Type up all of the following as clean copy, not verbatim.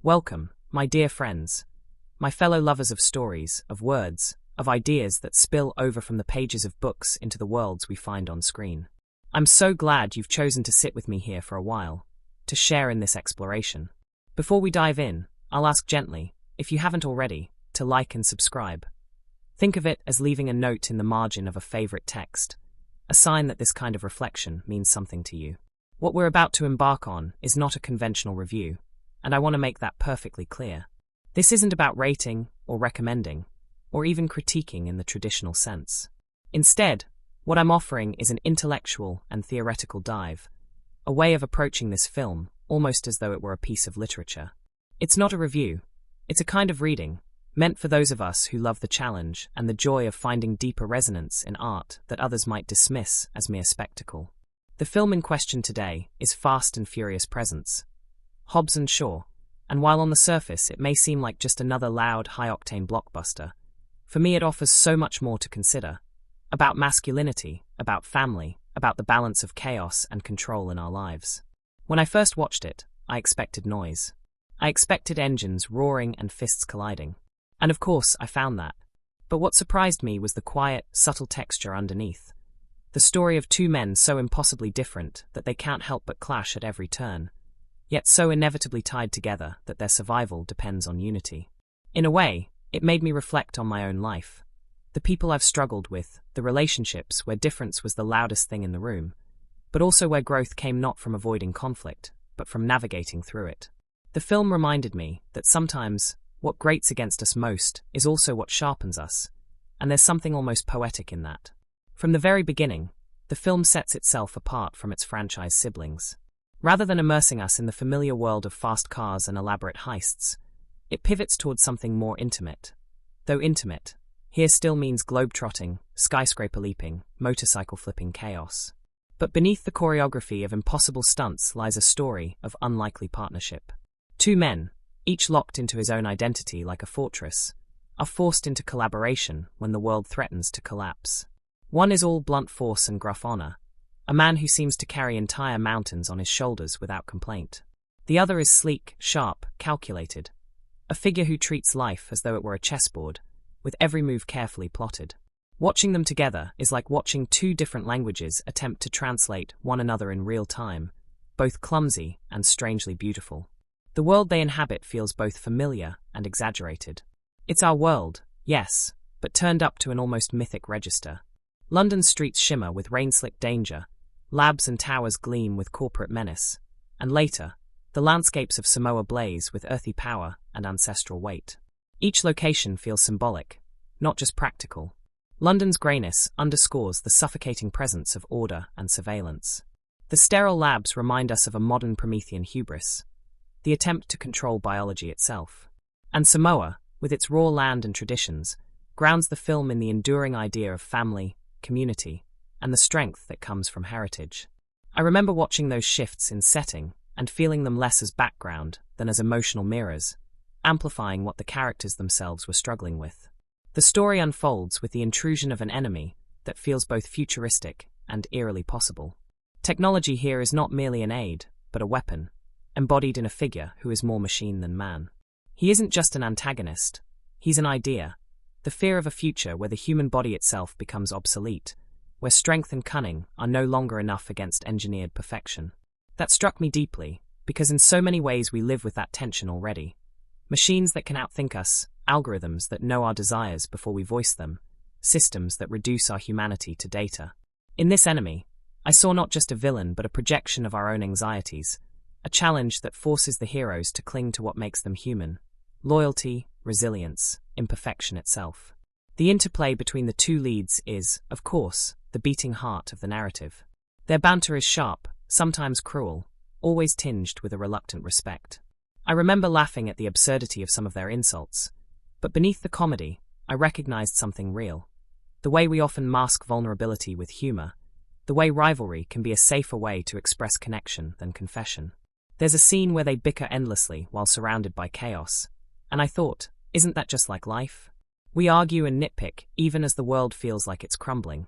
Welcome, my dear friends, my fellow lovers of stories, of words, of ideas that spill over from the pages of books into the worlds we find on screen. I'm so glad you've chosen to sit with me here for a while, to share in this exploration. Before we dive in, I'll ask gently, if you haven't already, to like and subscribe. Think of it as leaving a note in the margin of a favorite text, a sign that this kind of reflection means something to you. What we're about to embark on is not a conventional review, and I want to make that perfectly clear. This isn't about rating or recommending, or even critiquing in the traditional sense. Instead, what I'm offering is an intellectual and theoretical dive, a way of approaching this film almost as though it were a piece of literature. It's not a review, it's a kind of reading, meant for those of us who love the challenge and the joy of finding deeper resonance in art that others might dismiss as mere spectacle. The film in question today is Fast and Furious Presents, Hobbs Shaw, and while on the surface it may seem like just another loud, high-octane blockbuster, for me it offers so much more to consider, about masculinity, about family, about the balance of chaos and control in our lives. When I first watched it, I expected noise. I expected engines roaring and fists colliding. And of course, I found that. But what surprised me was the quiet, subtle texture underneath. The story of two men so impossibly different that they can't help but clash at every turn, yet so inevitably tied together that their survival depends on unity. In a way, it made me reflect on my own life. The people I've struggled with, the relationships where difference was the loudest thing in the room, but also where growth came not from avoiding conflict, but from navigating through it. The film reminded me that sometimes what grates against us most is also what sharpens us, and there's something almost poetic in that. From the very beginning, the film sets itself apart from its franchise siblings. Rather than immersing us in the familiar world of fast cars and elaborate heists, it pivots towards something more intimate. Though intimate, here still means globe-trotting, skyscraper leaping, motorcycle flipping chaos. But beneath the choreography of impossible stunts lies a story of unlikely partnership. Two men, each locked into his own identity like a fortress, are forced into collaboration when the world threatens to collapse. One is all blunt force and gruff honor, a man who seems to carry entire mountains on his shoulders without complaint. The other is sleek, sharp, calculated, a figure who treats life as though it were a chessboard, with every move carefully plotted. Watching them together is like watching two different languages attempt to translate one another in real time, both clumsy and strangely beautiful. The world they inhabit feels both familiar and exaggerated. It's our world, yes, but turned up to an almost mythic register. London's streets shimmer with rain-slicked danger, labs and towers gleam with corporate menace, and later, the landscapes of Samoa blaze with earthy power and ancestral weight. Each location feels symbolic, not just practical. London's greyness underscores the suffocating presence of order and surveillance. The sterile labs remind us of a modern Promethean hubris, the attempt to control biology itself. And Samoa, with its raw land and traditions, grounds the film in the enduring idea of family, community, and the strength that comes from heritage. I remember watching those shifts in setting and feeling them less as background than as emotional mirrors, amplifying what the characters themselves were struggling with. The story unfolds with the intrusion of an enemy that feels both futuristic and eerily possible. Technology here is not merely an aid, but a weapon, embodied in a figure who is more machine than man. He isn't just an antagonist, he's an idea, the fear of a future where the human body itself becomes obsolete, where strength and cunning are no longer enough against engineered perfection. That struck me deeply, because in so many ways we live with that tension already. Machines that can outthink us, algorithms that know our desires before we voice them, systems that reduce our humanity to data. In this enemy, I saw not just a villain but a projection of our own anxieties, a challenge that forces the heroes to cling to what makes them human: loyalty, resilience, imperfection itself. The interplay between the two leads is, of course, the beating heart of the narrative. Their banter is sharp, sometimes cruel, always tinged with a reluctant respect. I remember laughing at the absurdity of some of their insults, but beneath the comedy, I recognized something real. The way we often mask vulnerability with humor, the way rivalry can be a safer way to express connection than confession. There's a scene where they bicker endlessly while surrounded by chaos, and I thought, isn't that just like life? We argue and nitpick even as the world feels like it's crumbling,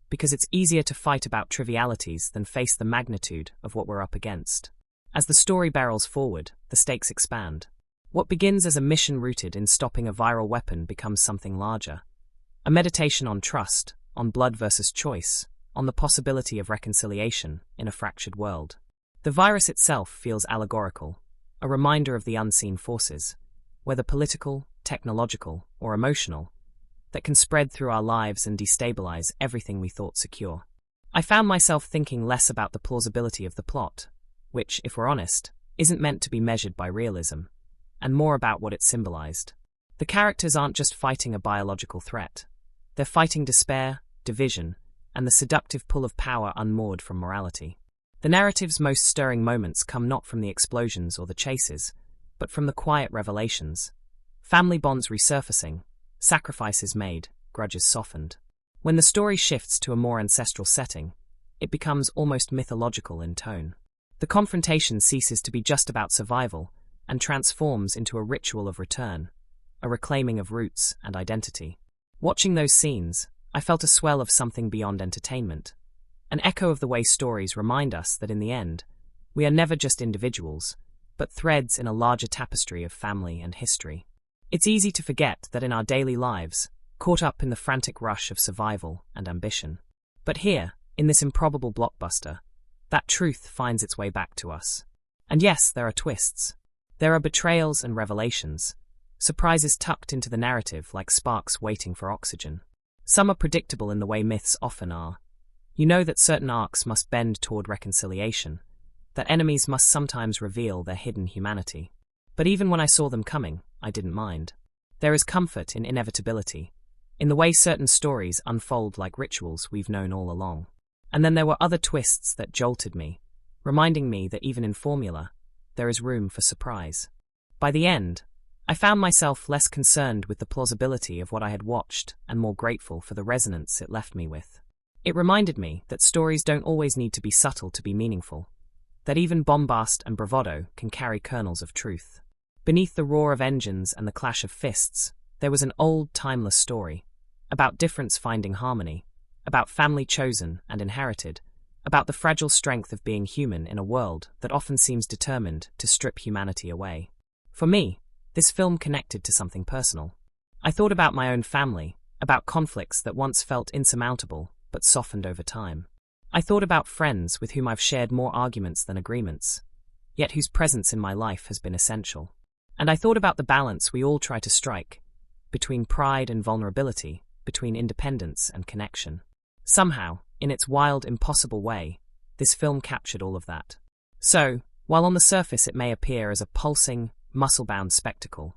because it's easier to fight about trivialities than face the magnitude of what we're up against. As the story barrels forward, the stakes expand. What begins as a mission rooted in stopping a viral weapon becomes something larger. A meditation on trust, on blood versus choice, on the possibility of reconciliation in a fractured world. The virus itself feels allegorical, a reminder of the unseen forces, whether political, technological, or emotional, that can spread through our lives and destabilize everything we thought secure. I found myself thinking less about the plausibility of the plot, which, if we're honest, isn't meant to be measured by realism, and more about what it symbolized. The characters aren't just fighting a biological threat. They're fighting despair, division, and the seductive pull of power unmoored from morality. The narrative's most stirring moments come not from the explosions or the chases, but from the quiet revelations. Family bonds resurfacing, sacrifices made, grudges softened. When the story shifts to a more ancestral setting, it becomes almost mythological in tone. The confrontation ceases to be just about survival and transforms into a ritual of return, a reclaiming of roots and identity. Watching those scenes, I felt a swell of something beyond entertainment, an echo of the way stories remind us that in the end, we are never just individuals, but threads in a larger tapestry of family and history. It's easy to forget that in our daily lives, caught up in the frantic rush of survival and ambition. But here, in this improbable blockbuster, that truth finds its way back to us. And yes, there are twists. There are betrayals and revelations, surprises tucked into the narrative like sparks waiting for oxygen. Some are predictable in the way myths often are. You know that certain arcs must bend toward reconciliation, that enemies must sometimes reveal their hidden humanity. But even when I saw them coming, I didn't mind. There is comfort in inevitability, in the way certain stories unfold like rituals we've known all along. And then there were other twists that jolted me, reminding me that even in formula, there is room for surprise. By the end, I found myself less concerned with the plausibility of what I had watched and more grateful for the resonance it left me with. It reminded me that stories don't always need to be subtle to be meaningful, that even bombast and bravado can carry kernels of truth. Beneath the roar of engines and the clash of fists, there was an old, timeless story, about difference finding harmony, about family chosen and inherited, about the fragile strength of being human in a world that often seems determined to strip humanity away. For me, this film connected to something personal. I thought about my own family, about conflicts that once felt insurmountable but softened over time. I thought about friends with whom I've shared more arguments than agreements, yet whose presence in my life has been essential. And I thought about the balance we all try to strike, between pride and vulnerability, between independence and connection. Somehow, in its wild, impossible way, this film captured all of that. So, while on the surface it may appear as a pulsing, muscle-bound spectacle,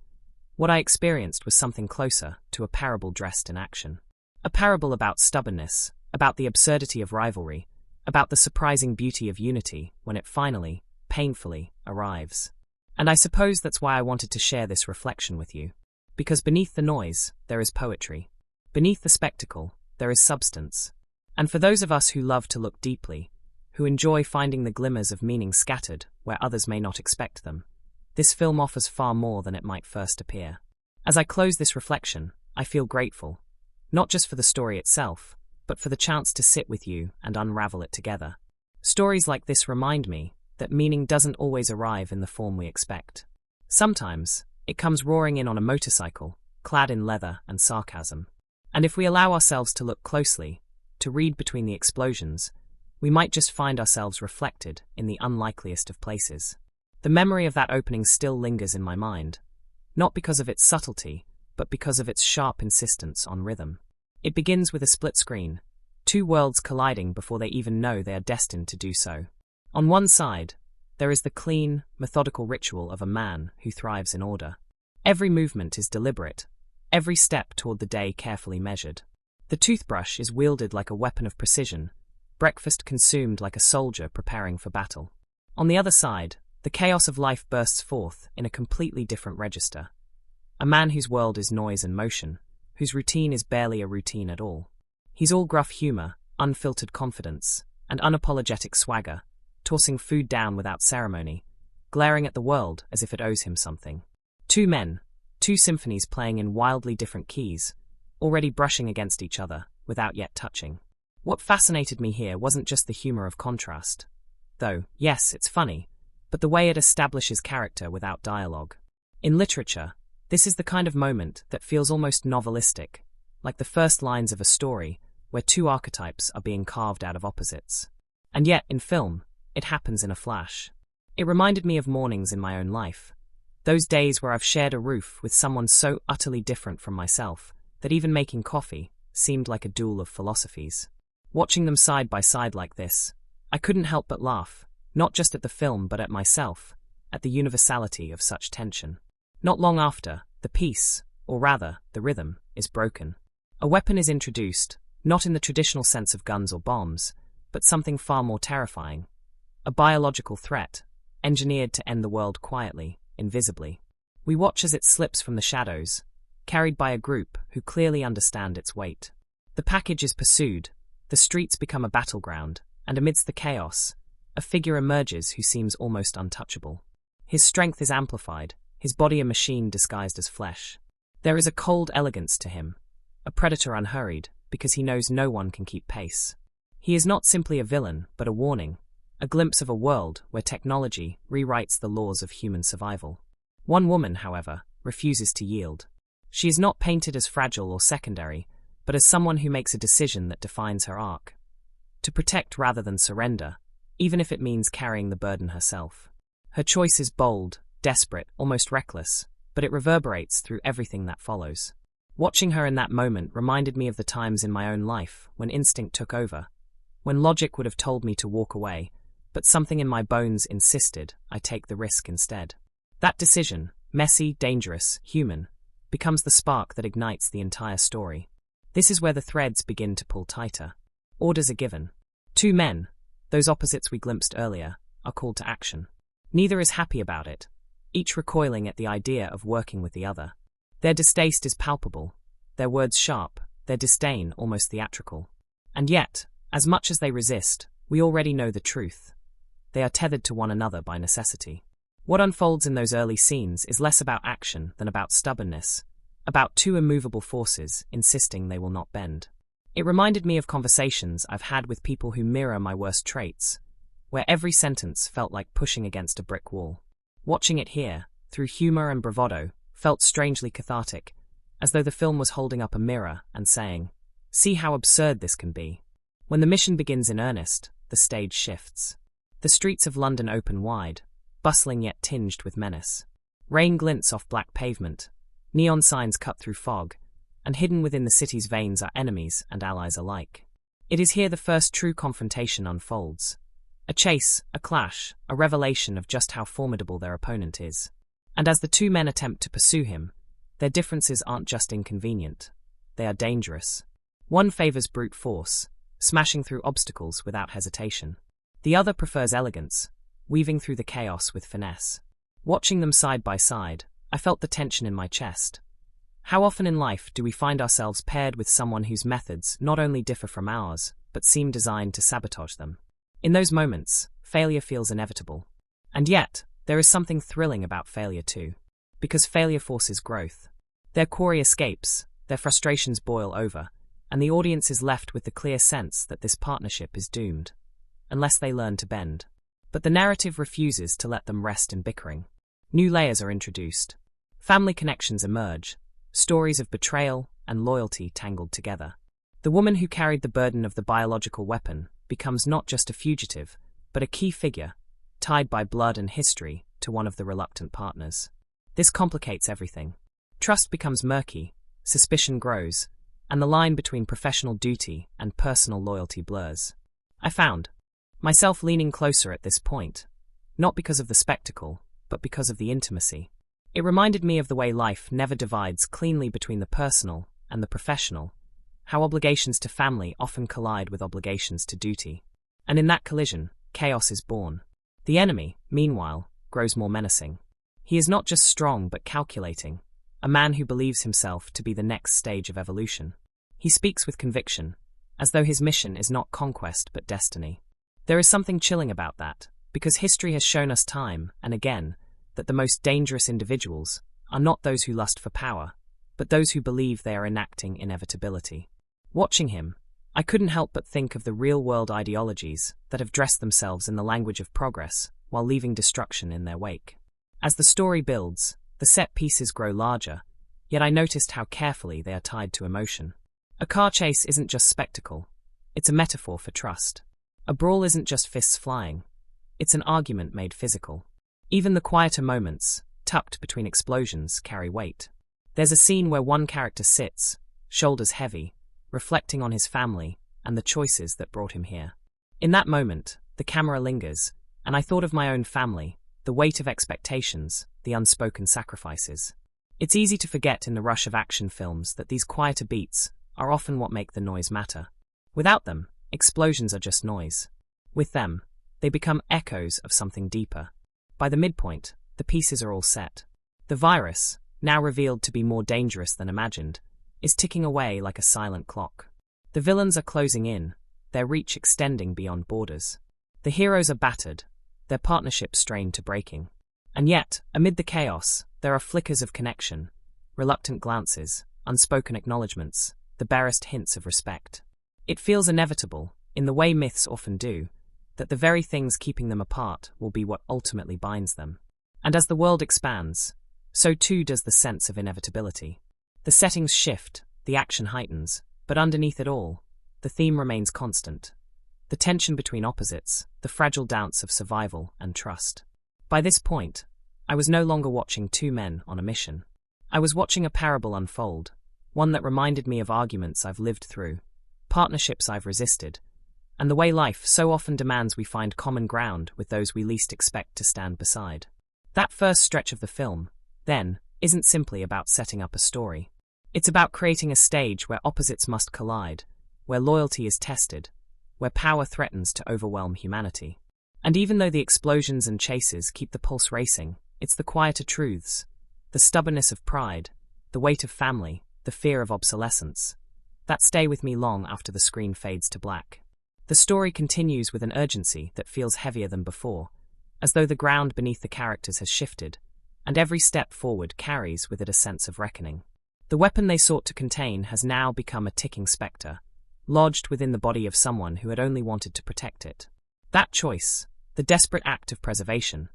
what I experienced was something closer to a parable dressed in action. A parable about stubbornness, about the absurdity of rivalry, about the surprising beauty of unity when it finally, painfully, arrives. And I suppose that's why I wanted to share this reflection with you. Because beneath the noise, there is poetry. Beneath the spectacle, there is substance. And for those of us who love to look deeply, who enjoy finding the glimmers of meaning scattered where others may not expect them, this film offers far more than it might first appear. As I close this reflection, I feel grateful, not just for the story itself, but for the chance to sit with you and unravel it together. Stories like this remind me that meaning doesn't always arrive in the form we expect. Sometimes, it comes roaring in on a motorcycle, clad in leather and sarcasm. And if we allow ourselves to look closely, to read between the explosions, we might just find ourselves reflected in the unlikeliest of places. The memory of that opening still lingers in my mind, not because of its subtlety, but because of its sharp insistence on rhythm. It begins with a split screen, two worlds colliding before they even know they are destined to do so. On one side, there is the clean, methodical ritual of a man who thrives in order. Every movement is deliberate, every step toward the day carefully measured. The toothbrush is wielded like a weapon of precision, breakfast consumed like a soldier preparing for battle. On the other side, the chaos of life bursts forth in a completely different register. A man whose world is noise and motion, whose routine is barely a routine at all. He's all gruff humor, unfiltered confidence, and unapologetic swagger, tossing food down without ceremony, glaring at the world as if it owes him something. Two men, two symphonies playing in wildly different keys, already brushing against each other, without yet touching. What fascinated me here wasn't just the humor of contrast. Though, yes, it's funny, but the way it establishes character without dialogue. In literature, this is the kind of moment that feels almost novelistic, like the first lines of a story where two archetypes are being carved out of opposites. And yet, in film, it happens in a flash. It reminded me of mornings in my own life, those days where I've shared a roof with someone so utterly different from myself that even making coffee seemed like a duel of philosophies. Watching them side by side like this, I couldn't help but laugh, not just at the film but at myself, at the universality of such tension. Not long after, the piece, or rather, the rhythm, is broken. A weapon is introduced, not in the traditional sense of guns or bombs, but something far more terrifying. A biological threat, engineered to end the world quietly, invisibly. We watch as it slips from the shadows, carried by a group who clearly understand its weight. The package is pursued, the streets become a battleground, and amidst the chaos, a figure emerges who seems almost untouchable. His strength is amplified, his body a machine disguised as flesh. There is a cold elegance to him, a predator unhurried, because he knows no one can keep pace. He is not simply a villain, but a warning, a glimpse of a world where technology rewrites the laws of human survival. One woman, however, refuses to yield. She is not painted as fragile or secondary, but as someone who makes a decision that defines her arc. To protect rather than surrender, even if it means carrying the burden herself. Her choice is bold, desperate, almost reckless, but it reverberates through everything that follows. Watching her in that moment reminded me of the times in my own life when instinct took over, when logic would have told me to walk away, but something in my bones insisted I take the risk instead. That decision, messy, dangerous, human, becomes the spark that ignites the entire story. This is where the threads begin to pull tighter. Orders are given. Two men, those opposites we glimpsed earlier, are called to action. Neither is happy about it, each recoiling at the idea of working with the other. Their distaste is palpable, their words sharp, their disdain almost theatrical. And yet, as much as they resist, we already know the truth. They are tethered to one another by necessity. What unfolds in those early scenes is less about action than about stubbornness, about two immovable forces insisting they will not bend. It reminded me of conversations I've had with people who mirror my worst traits, where every sentence felt like pushing against a brick wall. Watching it here, through humor and bravado, felt strangely cathartic, as though the film was holding up a mirror and saying, "See how absurd this can be." When the mission begins in earnest, the stage shifts. The streets of London open wide, bustling yet tinged with menace. Rain glints off black pavement, neon signs cut through fog, and hidden within the city's veins are enemies and allies alike. It is here the first true confrontation unfolds. A chase, a clash, a revelation of just how formidable their opponent is. And as the two men attempt to pursue him, their differences aren't just inconvenient, they are dangerous. One favors brute force, smashing through obstacles without hesitation. The other prefers elegance, weaving through the chaos with finesse. Watching them side by side, I felt the tension in my chest. How often in life do we find ourselves paired with someone whose methods not only differ from ours, but seem designed to sabotage them? In those moments, failure feels inevitable. And yet, there is something thrilling about failure too. Because failure forces growth. Their quarry escapes, their frustrations boil over, and the audience is left with the clear sense that this partnership is doomed, unless they learn to bend. But the narrative refuses to let them rest in bickering. New layers are introduced. Family connections emerge, stories of betrayal and loyalty tangled together. The woman who carried the burden of the biological weapon becomes not just a fugitive, but a key figure, tied by blood and history to one of the reluctant partners. This complicates everything. Trust becomes murky, suspicion grows, and the line between professional duty and personal loyalty blurs. I found myself leaning closer at this point, not because of the spectacle, but because of the intimacy. It reminded me of the way life never divides cleanly between the personal and the professional, how obligations to family often collide with obligations to duty. And in that collision, chaos is born. The enemy, meanwhile, grows more menacing. He is not just strong but calculating, a man who believes himself to be the next stage of evolution. He speaks with conviction, as though his mission is not conquest but destiny. There is something chilling about that, because history has shown us time and again that the most dangerous individuals are not those who lust for power, but those who believe they are enacting inevitability. Watching him, I couldn't help but think of the real-world ideologies that have dressed themselves in the language of progress while leaving destruction in their wake. As the story builds, The set pieces grow larger, yet I noticed how carefully they are tied to emotion. A car chase isn't just spectacle, it's a metaphor for trust. A brawl isn't just fists flying, it's an argument made physical. Even the quieter moments, tucked between explosions, carry weight. There's a scene where one character sits, shoulders heavy, reflecting on his family and the choices that brought him here. In that moment, the camera lingers, and I thought of my own family, the weight of expectations, the unspoken sacrifices. It's easy to forget in the rush of action films that these quieter beats are often what make the noise matter. Without them, explosions are just noise. With them, they become echoes of something deeper. By the midpoint, the pieces are all set. The virus, now revealed to be more dangerous than imagined, is ticking away like a silent clock. The villains are closing in, their reach extending beyond borders. The heroes are battered, their partnership strained to breaking. And yet, amid the chaos, there are flickers of connection, reluctant glances, unspoken acknowledgements, the barest hints of respect. It feels inevitable, in the way myths often do, that the very things keeping them apart will be what ultimately binds them. And as the world expands, so too does the sense of inevitability. The settings shift, the action heightens, but underneath it all, the theme remains constant. The tension between opposites, the fragile dance of survival and trust. By this point, I was no longer watching two men on a mission. I was watching a parable unfold, one that reminded me of arguments I've lived through, partnerships I've resisted, and the way life so often demands we find common ground with those we least expect to stand beside. That first stretch of the film, then, isn't simply about setting up a story. It's about creating a stage where opposites must collide, where loyalty is tested, where power threatens to overwhelm humanity. And even though the explosions and chases keep the pulse racing, it's the quieter truths, the stubbornness of pride, the weight of family, the fear of obsolescence, that stay with me long after the screen fades to black. The story continues with an urgency that feels heavier than before, as though the ground beneath the characters has shifted, and every step forward carries with it a sense of reckoning. The weapon they sought to contain has now become a ticking spectre, lodged within the body of someone who had only wanted to protect it. That choice, the desperate act of preservation,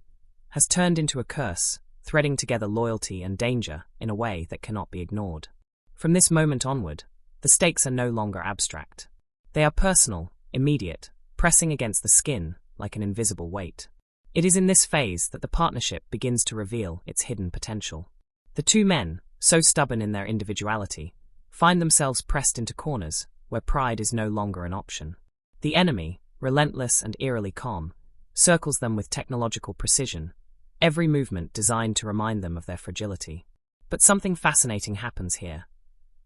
has turned into a curse, threading together loyalty and danger in a way that cannot be ignored. From this moment onward, the stakes are no longer abstract. They are personal, immediate, pressing against the skin like an invisible weight. It is in this phase that the partnership begins to reveal its hidden potential. The two men, so stubborn in their individuality, find themselves pressed into corners where pride is no longer an option. The enemy, relentless and eerily calm, circles them with technological precision, every movement designed to remind them of their fragility. But something fascinating happens here.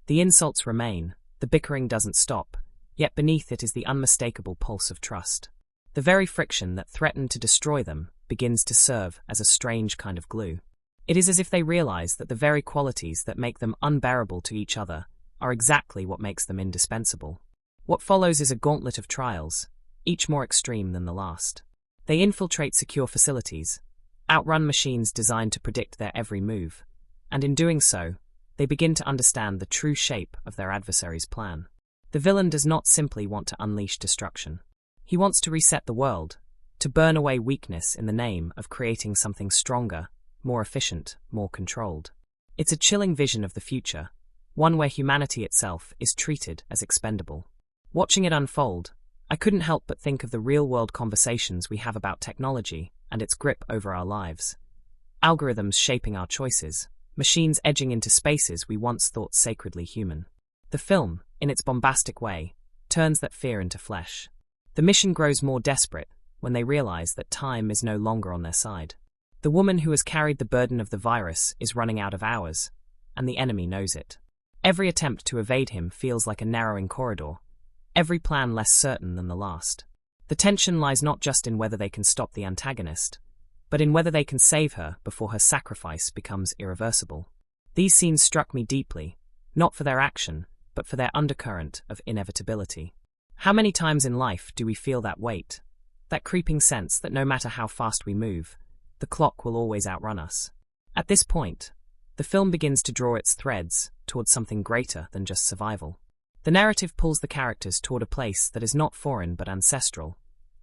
The insults remain, the bickering doesn't stop, yet beneath it is the unmistakable pulse of trust. The very friction that threatened to destroy them begins to serve as a strange kind of glue. It is as if they realize that the very qualities that make them unbearable to each other are exactly what makes them indispensable. What follows is a gauntlet of trials, each more extreme than the last. They infiltrate secure facilities, outrun machines designed to predict their every move, and in doing so, they begin to understand the true shape of their adversary's plan. The villain does not simply want to unleash destruction. He wants to reset the world, to burn away weakness in the name of creating something stronger, more efficient, more controlled. It's a chilling vision of the future, one where humanity itself is treated as expendable. Watching it unfold, I couldn't help but think of the real-world conversations we have about technology and its grip over our lives. Algorithms shaping our choices, machines edging into spaces we once thought sacredly human. The film, in its bombastic way, turns that fear into flesh. The mission grows more desperate when they realize that time is no longer on their side. The woman who has carried the burden of the virus is running out of hours, and the enemy knows it. Every attempt to evade him feels like a narrowing corridor, every plan less certain than the last. The tension lies not just in whether they can stop the antagonist, but in whether they can save her before her sacrifice becomes irreversible. These scenes struck me deeply, not for their action, but for their undercurrent of inevitability. How many times in life do we feel that weight, that creeping sense that no matter how fast we move, the clock will always outrun us? At this point, the film begins to draw its threads towards something greater than just survival. The narrative pulls the characters toward a place that is not foreign but ancestral,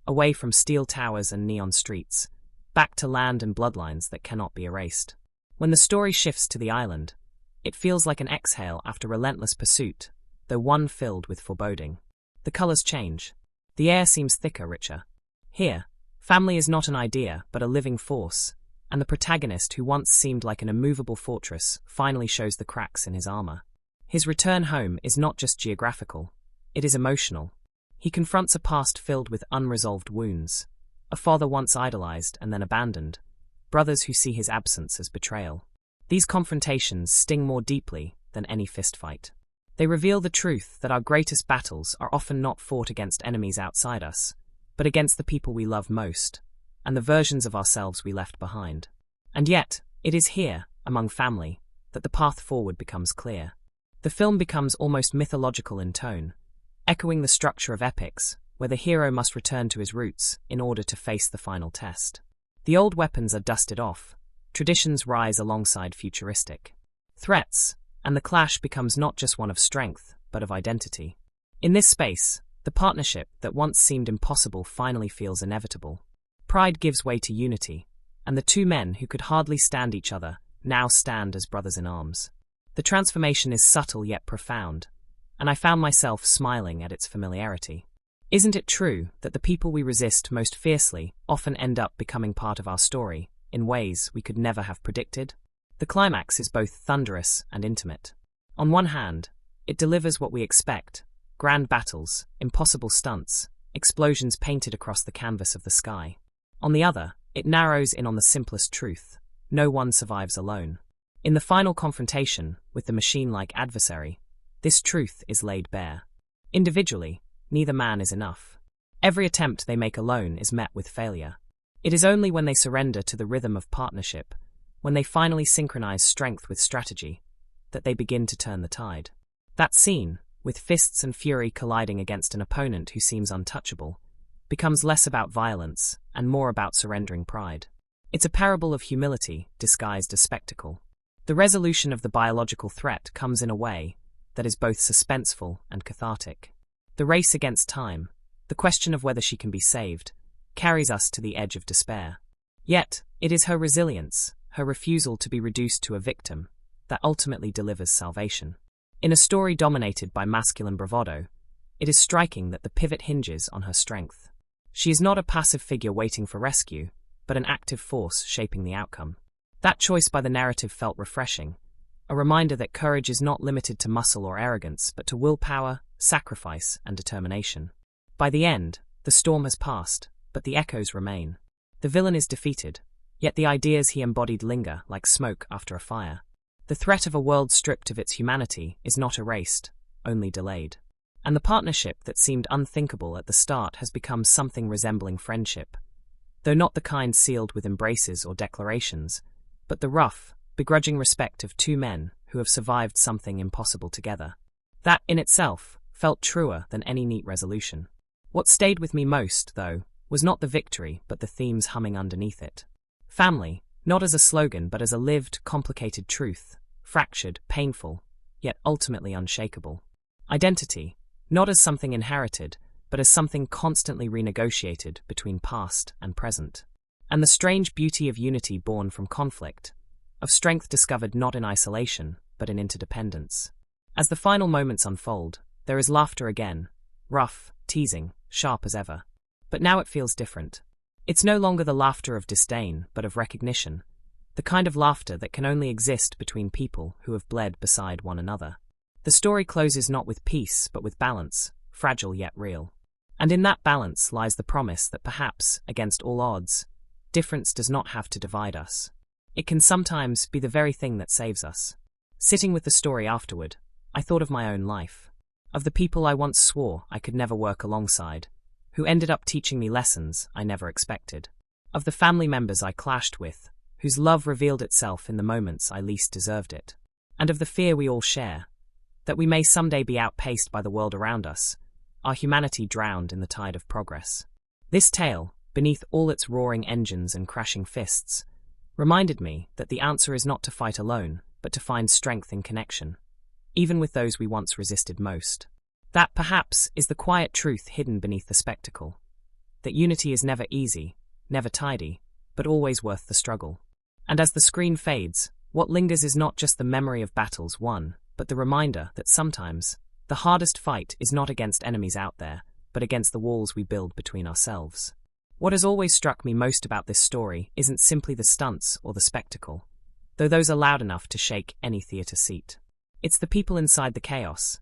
away from steel towers and neon streets, back to land and bloodlines that cannot be erased. When the story shifts to the island, it feels like an exhale after relentless pursuit, though one filled with foreboding. The colors change. The air seems thicker, richer. Here, family is not an idea, but a living force, and the protagonist, who once seemed like an immovable fortress, finally shows the cracks in his armor. His return home is not just geographical, it is emotional. He confronts a past filled with unresolved wounds, a father once idolized and then abandoned, brothers who see his absence as betrayal. These confrontations sting more deeply than any fistfight. They reveal the truth that our greatest battles are often not fought against enemies outside us, but against the people we love most, and the versions of ourselves we left behind. And yet, it is here, among family, that the path forward becomes clear. The film becomes almost mythological in tone, echoing the structure of epics, where the hero must return to his roots in order to face the final test. The old weapons are dusted off, traditions rise alongside futuristic threats, and the clash becomes not just one of strength, but of identity. In this space, the partnership that once seemed impossible finally feels inevitable. Pride gives way to unity, and the two men who could hardly stand each other now stand as brothers in arms. The transformation is subtle yet profound, and I found myself smiling at its familiarity. Isn't it true that the people we resist most fiercely often end up becoming part of our story, in ways we could never have predicted? The climax is both thunderous and intimate. On one hand, it delivers what we expect: grand battles, impossible stunts, explosions painted across the canvas of the sky. On the other, it narrows in on the simplest truth: no one survives alone. In the final confrontation with the machine-like adversary, this truth is laid bare. Individually, neither man is enough. Every attempt they make alone is met with failure. It is only when they surrender to the rhythm of partnership, when they finally synchronize strength with strategy, that they begin to turn the tide. That scene, with fists and fury colliding against an opponent who seems untouchable, becomes less about violence and more about surrendering pride. It's a parable of humility disguised as spectacle. The resolution of the biological threat comes in a way that is both suspenseful and cathartic. The race against time, the question of whether she can be saved, carries us to the edge of despair. Yet, it is her resilience, her refusal to be reduced to a victim, that ultimately delivers salvation. In a story dominated by masculine bravado, it is striking that the pivot hinges on her strength. She is not a passive figure waiting for rescue, but an active force shaping the outcome. That choice by the narrative felt refreshing, a reminder that courage is not limited to muscle or arrogance, but to willpower, sacrifice, and determination. By the end, the storm has passed, but the echoes remain. The villain is defeated, yet the ideas he embodied linger like smoke after a fire. The threat of a world stripped of its humanity is not erased, only delayed. And the partnership that seemed unthinkable at the start has become something resembling friendship, though not the kind sealed with embraces or declarations, but the rough, begrudging respect of two men who have survived something impossible together. That, in itself, felt truer than any neat resolution. What stayed with me most, though, was not the victory but the themes humming underneath it. Family, not as a slogan but as a lived, complicated truth, fractured, painful, yet ultimately unshakable. Identity, not as something inherited, but as something constantly renegotiated between past and present. And the strange beauty of unity born from conflict, of strength discovered not in isolation, but in interdependence. As the final moments unfold, there is laughter again, rough, teasing, sharp as ever. But now it feels different. It's no longer the laughter of disdain, but of recognition, the kind of laughter that can only exist between people who have bled beside one another. The story closes not with peace, but with balance, fragile yet real. And in that balance lies the promise that perhaps, against all odds, difference does not have to divide us. It can sometimes be the very thing that saves us. Sitting with the story afterward, I thought of my own life, of the people I once swore I could never work alongside, who ended up teaching me lessons I never expected, of the family members I clashed with, whose love revealed itself in the moments I least deserved it, and of the fear we all share, that we may someday be outpaced by the world around us, our humanity drowned in the tide of progress. This tale, beneath all its roaring engines and crashing fists, reminded me that the answer is not to fight alone, but to find strength in connection, even with those we once resisted most. That, perhaps, is the quiet truth hidden beneath the spectacle, that unity is never easy, never tidy, but always worth the struggle. And as the screen fades, What lingers is not just the memory of battles won, but the reminder that sometimes the hardest fight is not against enemies out there, but against the walls we build between ourselves. What has always struck me most about this story isn't simply the stunts or the spectacle, though those are loud enough to shake any theater seat. It's the people inside the chaos,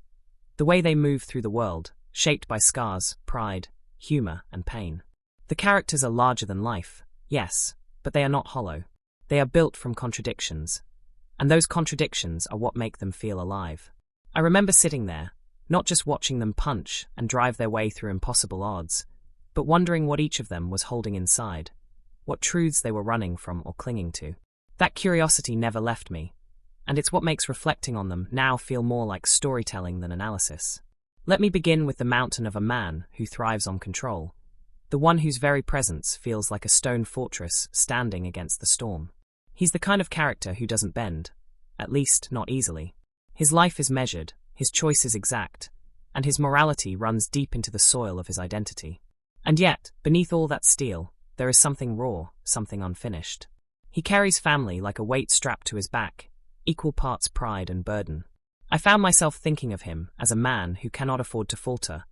the way they move through the world, shaped by scars, pride, humor, and pain. The characters are larger than life, yes, but they are not hollow. They are built from contradictions, and those contradictions are what make them feel alive. I remember sitting there, not just watching them punch and drive their way through impossible odds, but wondering what each of them was holding inside, what truths they were running from or clinging to. That curiosity never left me, and it's what makes reflecting on them now feel more like storytelling than analysis. Let me begin with the mountain of a man who thrives on control, the one whose very presence feels like a stone fortress standing against the storm. He's the kind of character who doesn't bend, at least not easily. His life is measured, his choices exact, and his morality runs deep into the soil of his identity. And yet, beneath all that steel, there is something raw, something unfinished. He carries family like a weight strapped to his back, equal parts pride and burden. I found myself thinking of him as a man who cannot afford to falter,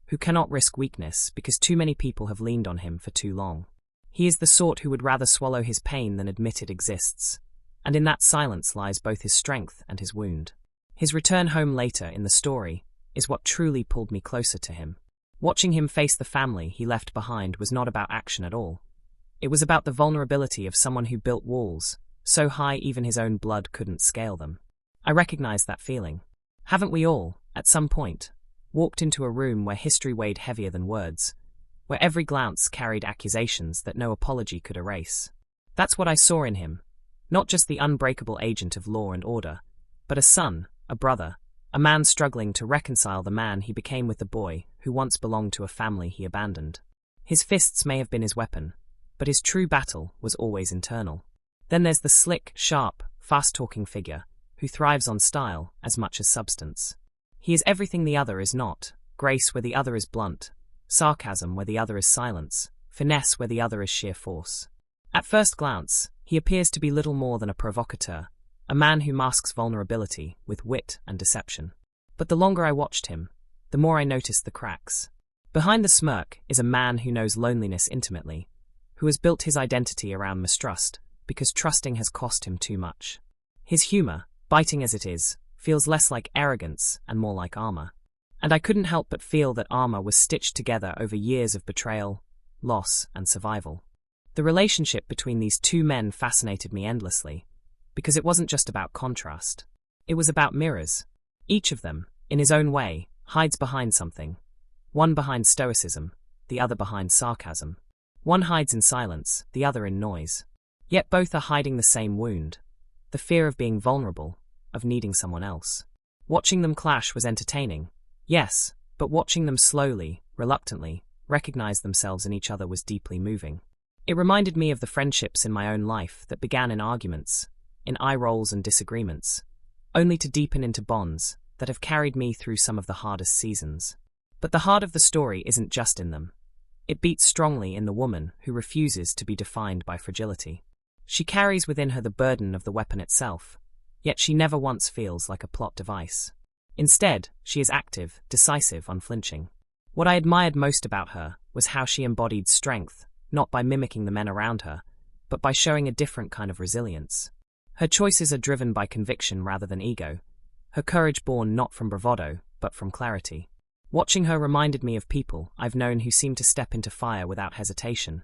who cannot risk weakness because too many people have leaned on him for too long. He is the sort who would rather swallow his pain than admit it exists, and in that silence lies both his strength and his wound. His return home later in the story is what truly pulled me closer to him. Watching him face the family he left behind was not about action at all. It was about the vulnerability of someone who built walls, so high even his own blood couldn't scale them. I recognized that feeling. Haven't we all, at some point, walked into a room where history weighed heavier than words, where every glance carried accusations that no apology could erase? That's what I saw in him, not just the unbreakable agent of law and order, but a son, a brother, a man struggling to reconcile the man he became with the boy who once belonged to a family he abandoned. His fists may have been his weapon, but his true battle was always internal. Then there's the slick, sharp, fast-talking figure who thrives on style as much as substance. He is everything the other is not, grace where the other is blunt, sarcasm where the other is silence, finesse where the other is sheer force. At first glance, he appears to be little more than a provocateur, a man who masks vulnerability with wit and deception. But the longer I watched him, the more I noticed the cracks. Behind the smirk is a man who knows loneliness intimately, who has built his identity around mistrust because trusting has cost him too much. His humor, biting as it is, feels less like arrogance and more like armor. And I couldn't help but feel that armor was stitched together over years of betrayal, loss, and survival. The relationship between these two men fascinated me endlessly, because it wasn't just about contrast. It was about mirrors. Each of them, in his own way, hides behind something. One behind stoicism, the other behind sarcasm. One hides in silence, the other in noise. Yet both are hiding the same wound, the fear of being vulnerable, of needing someone else. Watching them clash was entertaining, yes, but watching them slowly, reluctantly, recognize themselves in each other was deeply moving. It reminded me of the friendships in my own life that began in arguments, in eye rolls and disagreements, only to deepen into bonds that have carried me through some of the hardest seasons. But the heart of the story isn't just in them. It beats strongly in the woman who refuses to be defined by fragility. She carries within her the burden of the weapon itself, yet she never once feels like a plot device. Instead, she is active, decisive, unflinching. What I admired most about her was how she embodied strength, not by mimicking the men around her, but by showing a different kind of resilience. Her choices are driven by conviction rather than ego, her courage born not from bravado, but from clarity. Watching her reminded me of people I've known who seem to step into fire without hesitation,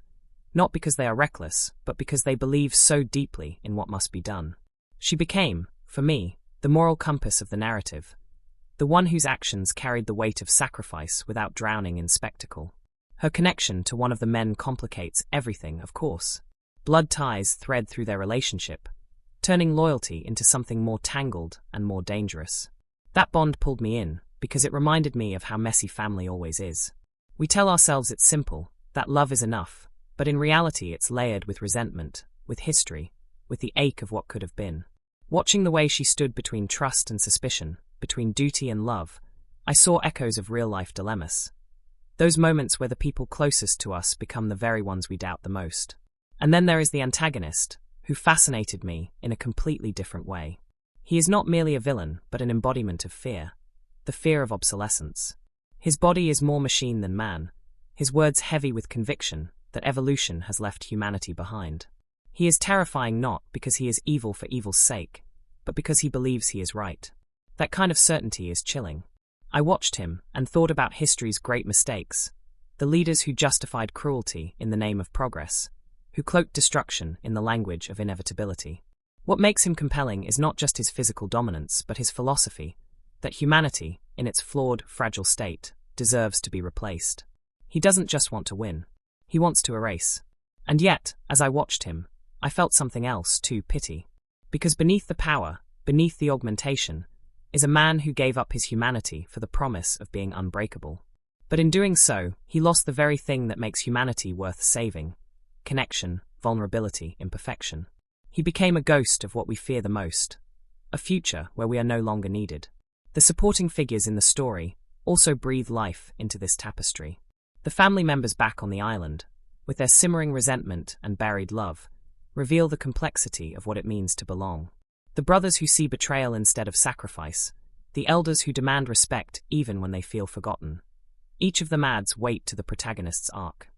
not because they are reckless, but because they believe so deeply in what must be done. She became, for me, the moral compass of the narrative, the one whose actions carried the weight of sacrifice without drowning in spectacle. Her connection to one of the men complicates everything, of course. Blood ties thread through their relationship, turning loyalty into something more tangled and more dangerous. That bond pulled me in, because it reminded me of how messy family always is. We tell ourselves it's simple, that love is enough, but in reality it's layered with resentment, with history, with the ache of what could have been. Watching the way she stood between trust and suspicion, between duty and love, I saw echoes of real-life dilemmas. Those moments where the people closest to us become the very ones we doubt the most. And then there is the antagonist, who fascinated me in a completely different way. He is not merely a villain, but an embodiment of fear, the fear of obsolescence. His body is more machine than man, his words heavy with conviction that evolution has left humanity behind. He is terrifying not because he is evil for evil's sake, but because he believes he is right. That kind of certainty is chilling. I watched him and thought about history's great mistakes, the leaders who justified cruelty in the name of progress, who cloaked destruction in the language of inevitability. What makes him compelling is not just his physical dominance, but his philosophy, that humanity, in its flawed, fragile state, deserves to be replaced. He doesn't just want to win. He wants to erase. And yet, as I watched him, I felt something else too, pity. Because beneath the power, beneath the augmentation, is a man who gave up his humanity for the promise of being unbreakable. But in doing so, he lost the very thing that makes humanity worth saving: connection, vulnerability, imperfection. He became a ghost of what we fear the most, a future where we are no longer needed. The supporting figures in the story also breathe life into this tapestry. The family members back on the island, with their simmering resentment and buried love, reveal the complexity of what it means to belong. The brothers who see betrayal instead of sacrifice, the elders who demand respect even when they feel forgotten. Each of them adds weight to the protagonist's arc.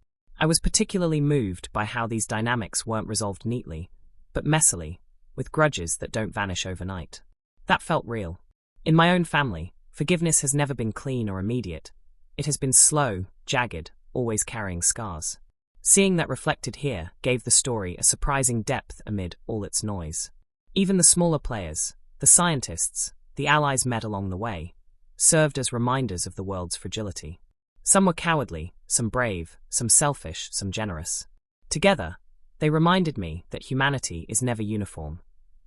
I was particularly moved by how these dynamics weren't resolved neatly, but messily, with grudges that don't vanish overnight. That felt real. In my own family, forgiveness has never been clean or immediate. It has been slow, jagged, always carrying scars. Seeing that reflected here gave the story a surprising depth amid all its noise. Even the smaller players, the scientists, the allies met along the way, served as reminders of the world's fragility. Some were cowardly, some brave, some selfish, some generous. Together, they reminded me that humanity is never uniform,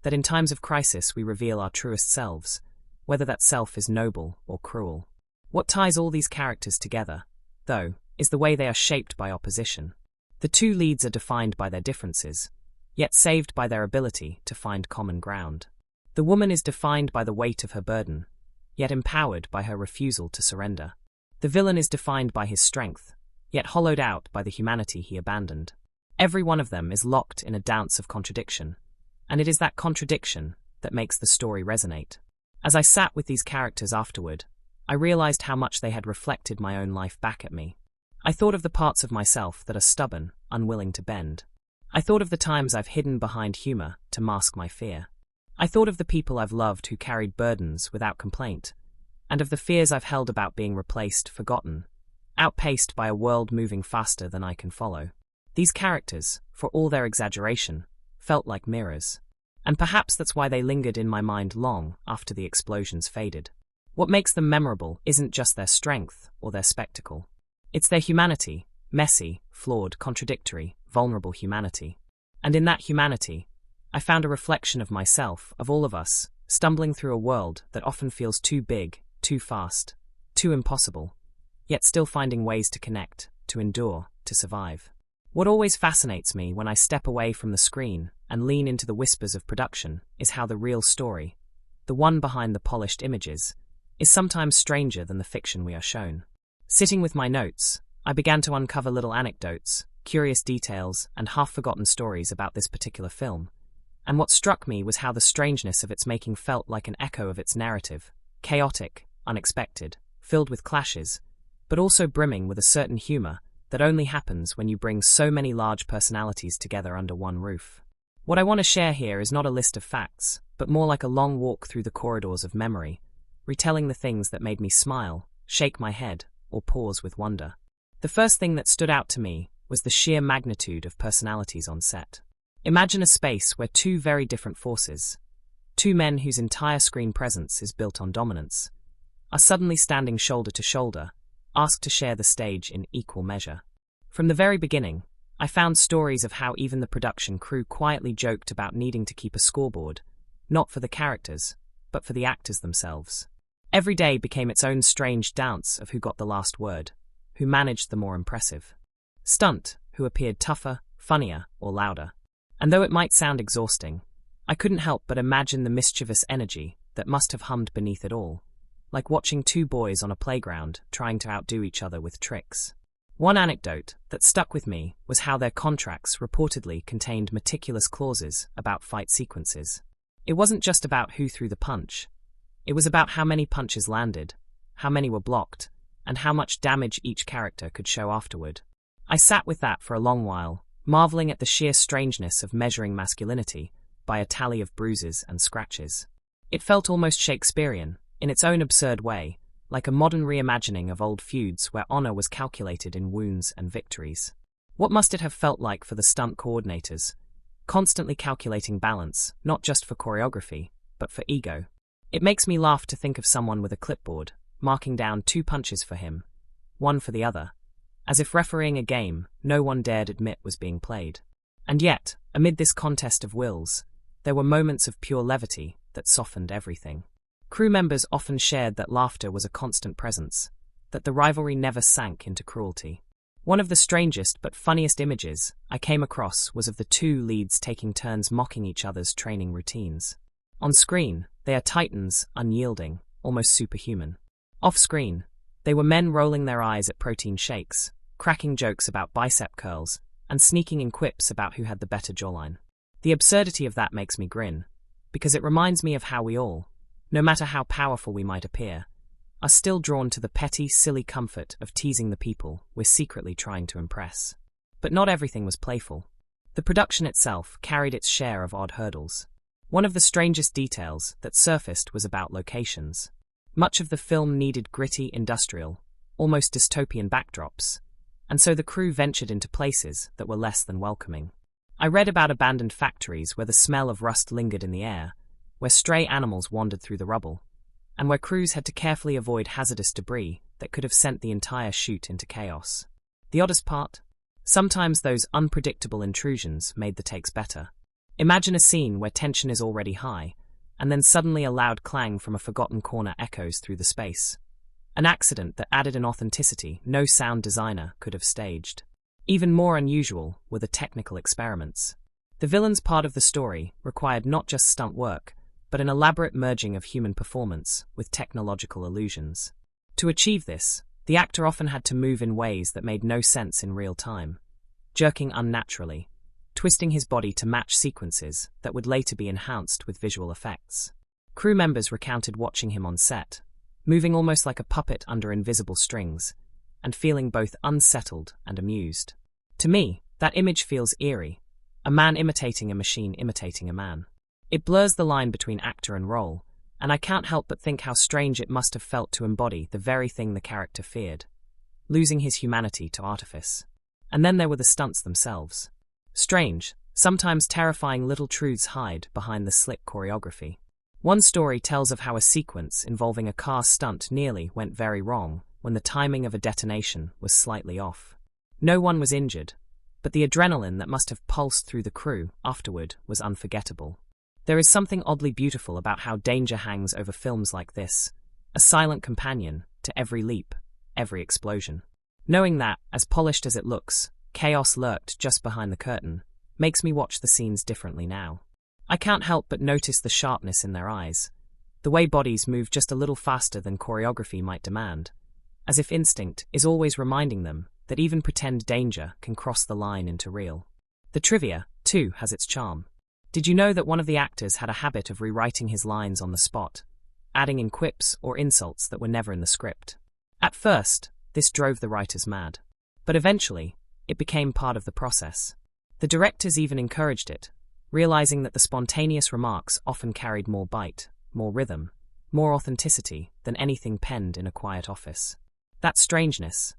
that in times of crisis we reveal our truest selves, whether that self is noble or cruel. What ties all these characters together, though, is the way they are shaped by opposition. The two leads are defined by their differences, yet saved by their ability to find common ground. The woman is defined by the weight of her burden, yet empowered by her refusal to surrender. The villain is defined by his strength, yet hollowed out by the humanity he abandoned. Every one of them is locked in a dance of contradiction, and it is that contradiction that makes the story resonate. As I sat with these characters afterward, I realized how much they had reflected my own life back at me. I thought of the parts of myself that are stubborn, unwilling to bend. I thought of the times I've hidden behind humor to mask my fear. I thought of the people I've loved who carried burdens without complaint, and of the fears I've held about being replaced, forgotten, outpaced by a world moving faster than I can follow. These characters, for all their exaggeration, felt like mirrors. And perhaps that's why they lingered in my mind long after the explosions faded. What makes them memorable isn't just their strength or their spectacle. It's their humanity, messy, flawed, contradictory, vulnerable humanity. And in that humanity, I found a reflection of myself, of all of us, stumbling through a world that often feels too big, too fast, too impossible, yet still finding ways to connect, to endure, to survive. What always fascinates me when I step away from the screen and lean into the whispers of production is how the real story, the one behind the polished images, is sometimes stranger than the fiction we are shown. Sitting with my notes, I began to uncover little anecdotes, curious details, and half-forgotten stories about this particular film, and what struck me was how the strangeness of its making felt like an echo of its narrative, chaotic, unexpected, filled with clashes, but also brimming with a certain humor that only happens when you bring so many large personalities together under one roof. What I want to share here is not a list of facts, but more like a long walk through the corridors of memory, retelling the things that made me smile, shake my head, or pause with wonder. The first thing that stood out to me was the sheer magnitude of personalities on set. Imagine a space where two very different forces, two men whose entire screen presence is built on dominance, are suddenly standing shoulder to shoulder, asked to share the stage in equal measure. From the very beginning, I found stories of how even the production crew quietly joked about needing to keep a scoreboard, not for the characters, but for the actors themselves. Every day became its own strange dance of who got the last word, who managed the more impressive stunt, who appeared tougher, funnier, or louder. And though it might sound exhausting, I couldn't help but imagine the mischievous energy that must have hummed beneath it all, like watching two boys on a playground trying to outdo each other with tricks. One anecdote that stuck with me was how their contracts reportedly contained meticulous clauses about fight sequences. It wasn't just about who threw the punch. It was about how many punches landed, how many were blocked, and how much damage each character could show afterward. I sat with that for a long while, marveling at the sheer strangeness of measuring masculinity by a tally of bruises and scratches. It felt almost Shakespearean, in its own absurd way, like a modern reimagining of old feuds where honor was calculated in wounds and victories. What must it have felt like for the stunt coordinators, constantly calculating balance, not just for choreography, but for ego? It makes me laugh to think of someone with a clipboard, marking down 2 punches for him, 1 for the other, as if refereeing a game no one dared admit was being played. And yet, amid this contest of wills, there were moments of pure levity that softened everything. Crew members often shared that laughter was a constant presence, that the rivalry never sank into cruelty. One of the strangest but funniest images I came across was of the 2 leads taking turns mocking each other's training routines. On screen, they are titans, unyielding, almost superhuman. Off-screen, they were men rolling their eyes at protein shakes, cracking jokes about bicep curls, and sneaking in quips about who had the better jawline. The absurdity of that makes me grin, because it reminds me of how we all, no matter how powerful we might appear, are still drawn to the petty, silly comfort of teasing the people we're secretly trying to impress. But not everything was playful. The production itself carried its share of odd hurdles. One of the strangest details that surfaced was about locations. Much of the film needed gritty, industrial, almost dystopian backdrops, and so the crew ventured into places that were less than welcoming. I read about abandoned factories where the smell of rust lingered in the air, where stray animals wandered through the rubble, and where crews had to carefully avoid hazardous debris that could have sent the entire shoot into chaos. The oddest part? Sometimes those unpredictable intrusions made the takes better. Imagine a scene where tension is already high, and then suddenly a loud clang from a forgotten corner echoes through the space. An accident that added an authenticity no sound designer could have staged. Even more unusual were the technical experiments. The villain's part of the story required not just stunt work, but an elaborate merging of human performance with technological illusions. To achieve this, the actor often had to move in ways that made no sense in real time, jerking unnaturally, twisting his body to match sequences that would later be enhanced with visual effects. Crew members recounted watching him on set, moving almost like a puppet under invisible strings, and feeling both unsettled and amused. To me, that image feels eerie, a man imitating a machine imitating a man. It blurs the line between actor and role, and I can't help but think how strange it must have felt to embody the very thing the character feared, losing his humanity to artifice. And then there were the stunts themselves. Strange, sometimes terrifying little truths hide behind the slick choreography. One story tells of how a sequence involving a car stunt nearly went very wrong when the timing of a detonation was slightly off. No one was injured, but the adrenaline that must have pulsed through the crew afterward was unforgettable. There is something oddly beautiful about how danger hangs over films like this, a silent companion to every leap, every explosion. Knowing that, as polished as it looks, chaos lurked just behind the curtain, makes me watch the scenes differently now. I can't help but notice the sharpness in their eyes, the way bodies move just a little faster than choreography might demand, as if instinct is always reminding them that even pretend danger can cross the line into real. The trivia, too, has its charm. Did you know that one of the actors had a habit of rewriting his lines on the spot, adding in quips or insults that were never in the script? At first, this drove the writers mad, but eventually, it became part of the process. The directors even encouraged it, realizing that the spontaneous remarks often carried more bite, more rhythm, more authenticity than anything penned in a quiet office. That strangeness,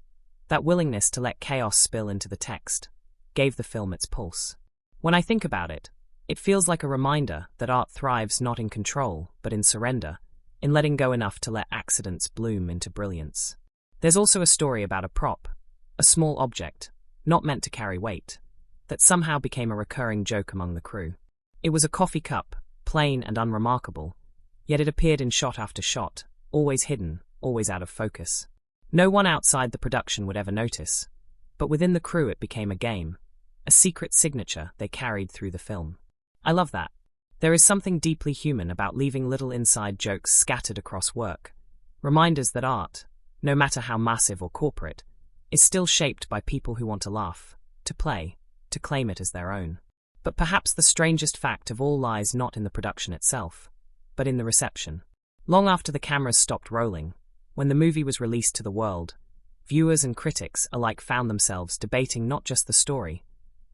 that willingness to let chaos spill into the text, gave the film its pulse. When I think about it, it feels like a reminder that art thrives not in control, but in surrender, in letting go enough to let accidents bloom into brilliance. There's also a story about a prop, a small object, not meant to carry weight, that somehow became a recurring joke among the crew. It was a coffee cup, plain and unremarkable, yet it appeared in shot after shot, always hidden, always out of focus. No one outside the production would ever notice, but within the crew it became a game, a secret signature they carried through the film. I love that. There is something deeply human about leaving little inside jokes scattered across work, reminders that art, no matter how massive or corporate, is still shaped by people who want to laugh, to play, to claim it as their own. But perhaps the strangest fact of all lies not in the production itself, but in the reception. Long after the cameras stopped rolling, when the movie was released to the world, viewers and critics alike found themselves debating not just the story,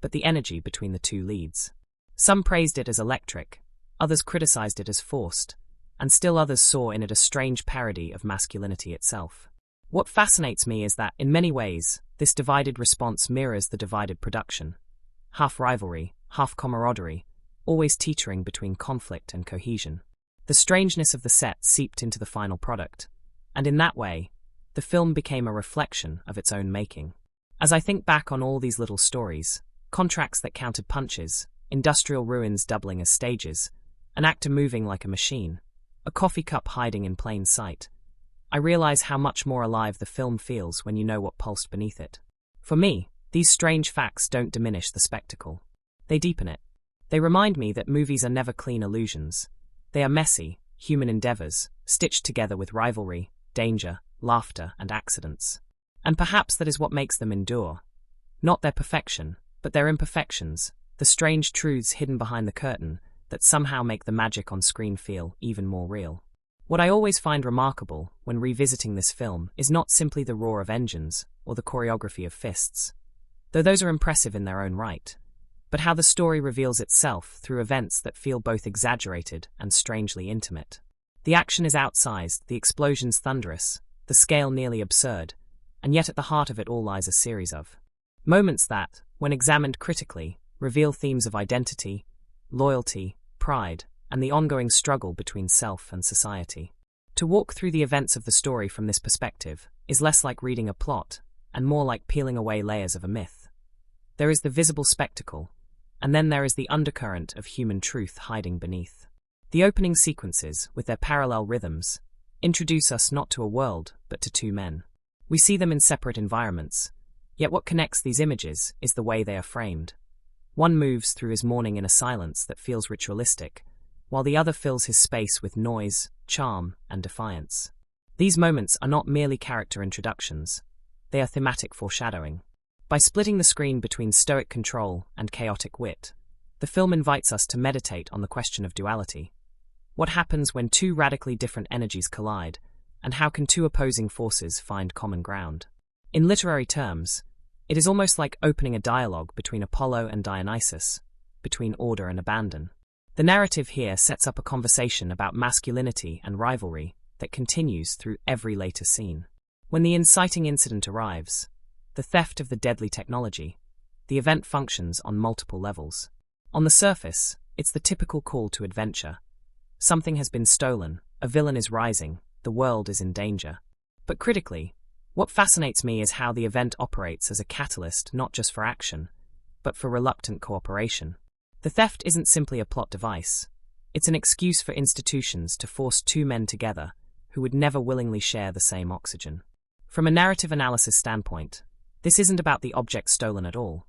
but the energy between the two leads. Some praised it as electric, others criticized it as forced, and still others saw in it a strange parody of masculinity itself. What fascinates me is that, in many ways, this divided response mirrors the divided production. Half rivalry, half camaraderie, always teetering between conflict and cohesion. The strangeness of the set seeped into the final product, and in that way, the film became a reflection of its own making. As I think back on all these little stories, contracts that counted punches, industrial ruins doubling as stages, an actor moving like a machine, a coffee cup hiding in plain sight, I realize how much more alive the film feels when you know what pulsed beneath it. For me, these strange facts don't diminish the spectacle. They deepen it. They remind me that movies are never clean illusions. They are messy, human endeavors, stitched together with rivalry, danger, laughter, and accidents. And perhaps that is what makes them endure. Not their perfection, but their imperfections, the strange truths hidden behind the curtain that somehow make the magic on screen feel even more real. What I always find remarkable when revisiting this film is not simply the roar of engines or the choreography of fists, though those are impressive in their own right, but how the story reveals itself through events that feel both exaggerated and strangely intimate. The action is outsized, the explosions thunderous, the scale nearly absurd, and yet at the heart of it all lies a series of moments that, when examined critically, reveal themes of identity, loyalty, pride, and the ongoing struggle between self and society. To walk through the events of the story from this perspective is less like reading a plot and more like peeling away layers of a myth. There is the visible spectacle, and then there is the undercurrent of human truth hiding beneath. The opening sequences, with their parallel rhythms, introduce us not to a world, but to two men. We see them in separate environments, yet what connects these images is the way they are framed. One moves through his morning in a silence that feels ritualistic, while the other fills his space with noise, charm, and defiance. These moments are not merely character introductions, they are thematic foreshadowing. By splitting the screen between stoic control and chaotic wit, the film invites us to meditate on the question of duality. What happens when two radically different energies collide, and how can two opposing forces find common ground? In literary terms, it is almost like opening a dialogue between Apollo and Dionysus, between order and abandon. The narrative here sets up a conversation about masculinity and rivalry that continues through every later scene. When the inciting incident arrives, the theft of the deadly technology, the event functions on multiple levels. On the surface, it's the typical call to adventure. Something has been stolen, a villain is rising, the world is in danger. But critically, what fascinates me is how the event operates as a catalyst not just for action, but for reluctant cooperation. The theft isn't simply a plot device. It's an excuse for institutions to force two men together who would never willingly share the same oxygen. From a narrative analysis standpoint, this isn't about the object stolen at all.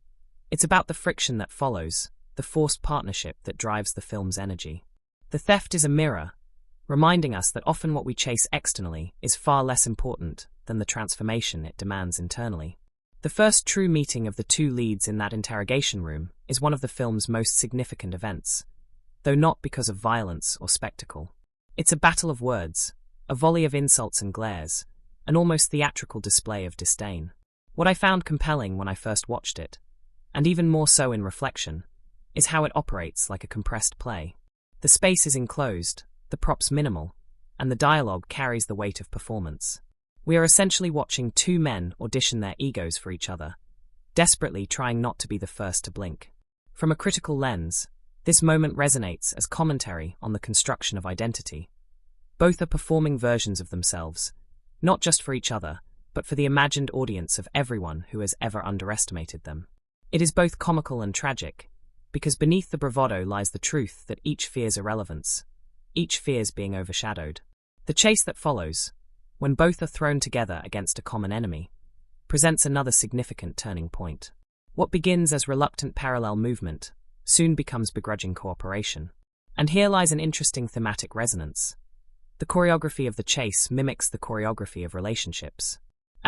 It's about the friction that follows, the forced partnership that drives the film's energy. The theft is a mirror, reminding us that often what we chase externally is far less important than the transformation it demands internally. The first true meeting of the two leads in that interrogation room is one of the film's most significant events, though not because of violence or spectacle. It's a battle of words, a volley of insults and glares, an almost theatrical display of disdain. What I found compelling when I first watched it, and even more so in reflection, is how it operates like a compressed play. The space is enclosed, the props minimal, and the dialogue carries the weight of performance. We are essentially watching two men audition their egos for each other, desperately trying not to be the first to blink. From a critical lens, this moment resonates as commentary on the construction of identity. Both are performing versions of themselves, not just for each other, but for the imagined audience of everyone who has ever underestimated them. It is both comical and tragic, because beneath the bravado lies the truth that each fears irrelevance, each fears being overshadowed. The chase that follows, when both are thrown together against a common enemy, presents another significant turning point. What begins as reluctant parallel movement soon becomes begrudging cooperation. And here lies an interesting thematic resonance. The choreography of the chase mimics the choreography of relationships.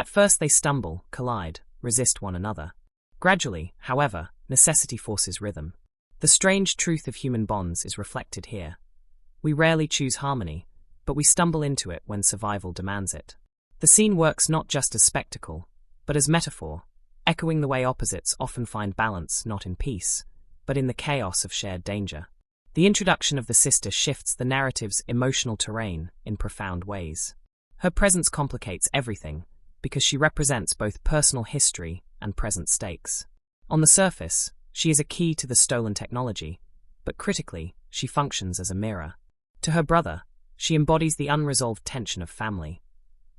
At first they stumble, collide, resist one another. Gradually, however, necessity forces rhythm. The strange truth of human bonds is reflected here. We rarely choose harmony, but we stumble into it when survival demands it. The scene works not just as spectacle, but as metaphor, echoing the way opposites often find balance not in peace, but in the chaos of shared danger. The introduction of the sister shifts the narrative's emotional terrain in profound ways. Her presence complicates everything, because she represents both personal history and present stakes. On the surface, she is a key to the stolen technology, but critically, she functions as a mirror. To her brother, she embodies the unresolved tension of family,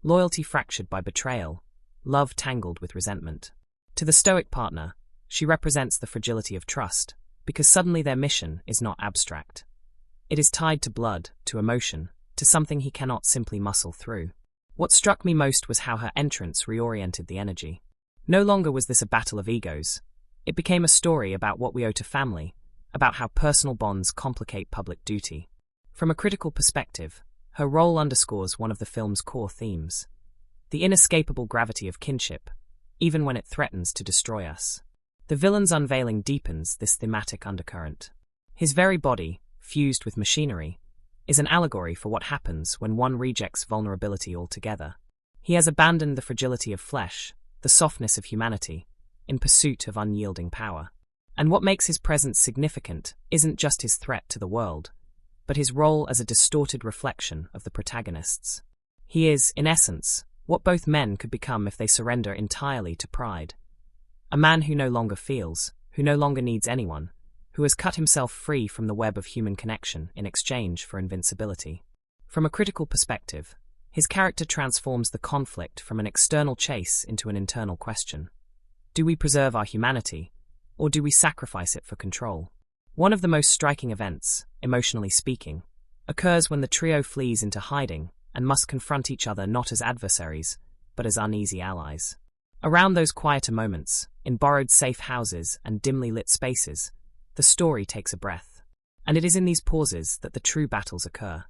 loyalty fractured by betrayal, love tangled with resentment. To the stoic partner, she represents the fragility of trust, because suddenly their mission is not abstract. It is tied to blood, to emotion, to something he cannot simply muscle through. What struck me most was how her entrance reoriented the energy. No longer was this a battle of egos. It became a story about what we owe to family, about how personal bonds complicate public duty. From a critical perspective, her role underscores one of the film's core themes: the inescapable gravity of kinship, even when it threatens to destroy us. The villain's unveiling deepens this thematic undercurrent. His very body, fused with machinery, is an allegory for what happens when one rejects vulnerability altogether. He has abandoned the fragility of flesh, the softness of humanity, in pursuit of unyielding power. And what makes his presence significant isn't just his threat to the world, but his role as a distorted reflection of the protagonists. He is, in essence, what both men could become if they surrender entirely to pride. A man who no longer feels, who no longer needs anyone, who has cut himself free from the web of human connection in exchange for invincibility. From a critical perspective, his character transforms the conflict from an external chase into an internal question. Do we preserve our humanity, or do we sacrifice it for control? One of the most striking events, emotionally speaking, occurs when the trio flees into hiding and must confront each other not as adversaries, but as uneasy allies. Around those quieter moments, in borrowed safe houses and dimly lit spaces, the story takes a breath. And it is in these pauses that the true battles occur.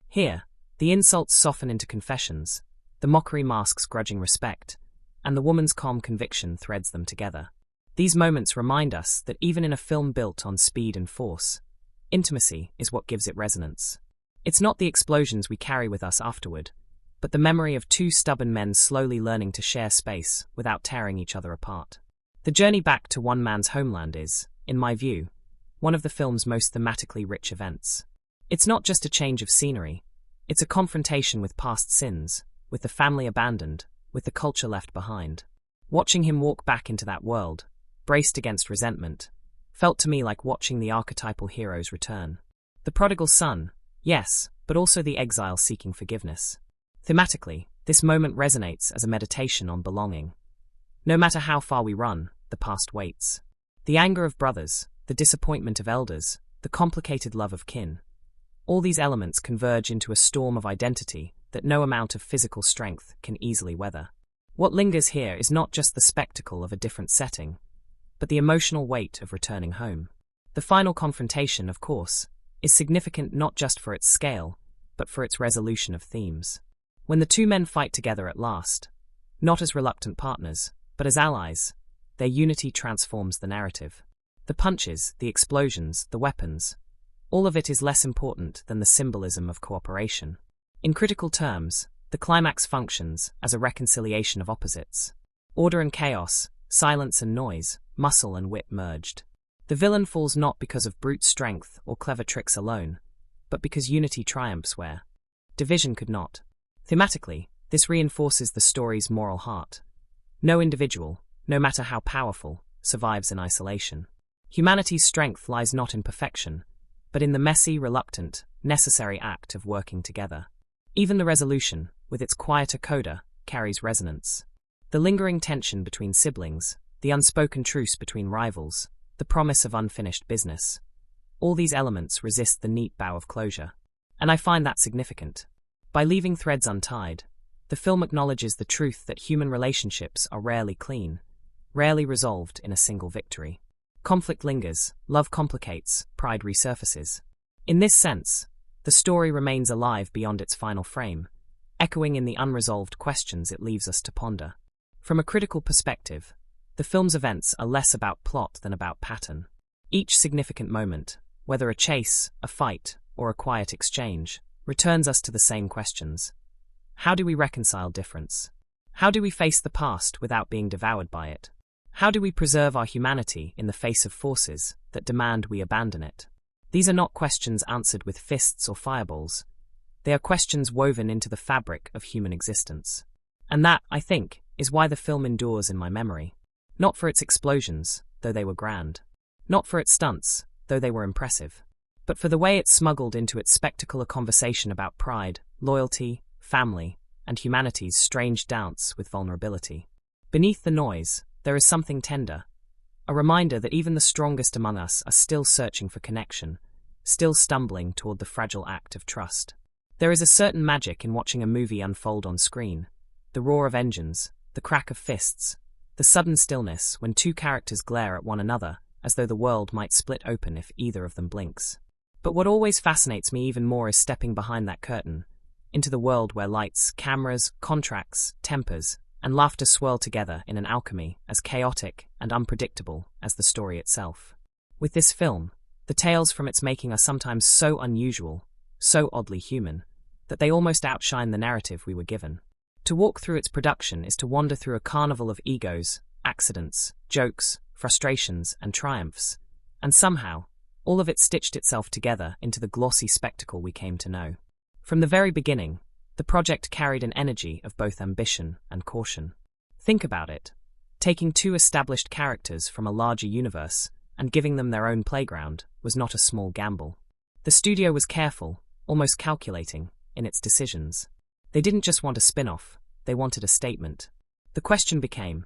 Here, the insults soften into confessions, the mockery masks grudging respect, and the woman's calm conviction threads them together. These moments remind us that even in a film built on speed and force, intimacy is what gives it resonance. It's not the explosions we carry with us afterward, but the memory of two stubborn men slowly learning to share space without tearing each other apart. The journey back to one man's homeland is, in my view, one of the film's most thematically rich events. It's not just a change of scenery, it's a confrontation with past sins, with the family abandoned, with the culture left behind. Watching him walk back into that world, braced against resentment, felt to me like watching the archetypal heroes return. The prodigal son, yes, but also the exile seeking forgiveness. Thematically, this moment resonates as a meditation on belonging. No matter how far we run, the past waits. The anger of brothers, the disappointment of elders, the complicated love of kin. All these elements converge into a storm of identity that no amount of physical strength can easily weather. What lingers here is not just the spectacle of a different setting, but the emotional weight of returning home. The final confrontation, of course, is significant not just for its scale, but for its resolution of themes. When the two men fight together at last, not as reluctant partners, but as allies, their unity transforms the narrative. The punches, the explosions, the weapons, all of it is less important than the symbolism of cooperation. In critical terms, the climax functions as a reconciliation of opposites. Order and chaos, silence and noise, muscle and wit merged. The villain falls not because of brute strength or clever tricks alone, but because unity triumphs where division could not. Thematically, this reinforces the story's moral heart. No individual, no matter how powerful, survives in isolation. Humanity's strength lies not in perfection, but in the messy, reluctant, necessary act of working together. Even the resolution, with its quieter coda, carries resonance. The lingering tension between siblings, the unspoken truce between rivals, the promise of unfinished business. All these elements resist the neat bow of closure. And I find that significant. By leaving threads untied, the film acknowledges the truth that human relationships are rarely clean, rarely resolved in a single victory. Conflict lingers, love complicates, pride resurfaces. In this sense, the story remains alive beyond its final frame, echoing in the unresolved questions it leaves us to ponder. From a critical perspective, the film's events are less about plot than about pattern. Each significant moment, whether a chase, a fight, or a quiet exchange, returns us to the same questions. How do we reconcile difference? How do we face the past without being devoured by it? How do we preserve our humanity in the face of forces that demand we abandon it? These are not questions answered with fists or fireballs. They are questions woven into the fabric of human existence. And that, I think, is why the film endures in my memory. Not for its explosions, though they were grand. Not for its stunts, though they were impressive. But for the way it smuggled into its spectacle a conversation about pride, loyalty, family, and humanity's strange dance with vulnerability. Beneath the noise, there is something tender. A reminder that even the strongest among us are still searching for connection, still stumbling toward the fragile act of trust. There is a certain magic in watching a movie unfold on screen. The roar of engines, the crack of fists, the sudden stillness when two characters glare at one another as though the world might split open if either of them blinks. But what always fascinates me even more is stepping behind that curtain, into the world where lights, cameras, contracts, tempers, and laughter swirl together in an alchemy as chaotic and unpredictable as the story itself. With this film, the tales from its making are sometimes so unusual, so oddly human, that they almost outshine the narrative we were given. To walk through its production is to wander through a carnival of egos, accidents, jokes, frustrations, and triumphs, and somehow, all of it stitched itself together into the glossy spectacle we came to know. From the very beginning, the project carried an energy of both ambition and caution. Think about it. Taking two established characters from a larger universe and giving them their own playground was not a small gamble. The studio was careful, almost calculating, in its decisions. They didn't just want a spin-off, they wanted a statement. The question became,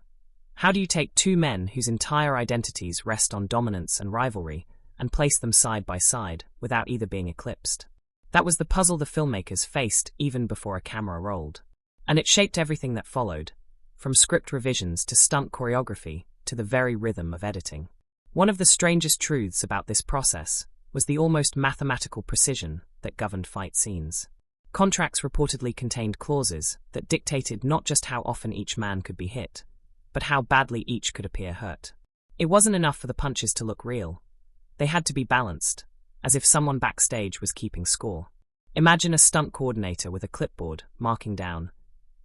how do you take two men whose entire identities rest on dominance and rivalry and place them side by side without either being eclipsed? That was the puzzle the filmmakers faced even before a camera rolled. And it shaped everything that followed, from script revisions to stunt choreography to the very rhythm of editing. One of the strangest truths about this process was the almost mathematical precision that governed fight scenes. Contracts reportedly contained clauses that dictated not just how often each man could be hit, but how badly each could appear hurt. It wasn't enough for the punches to look real. They had to be balanced, as if someone backstage was keeping score. Imagine a stunt coordinator with a clipboard marking down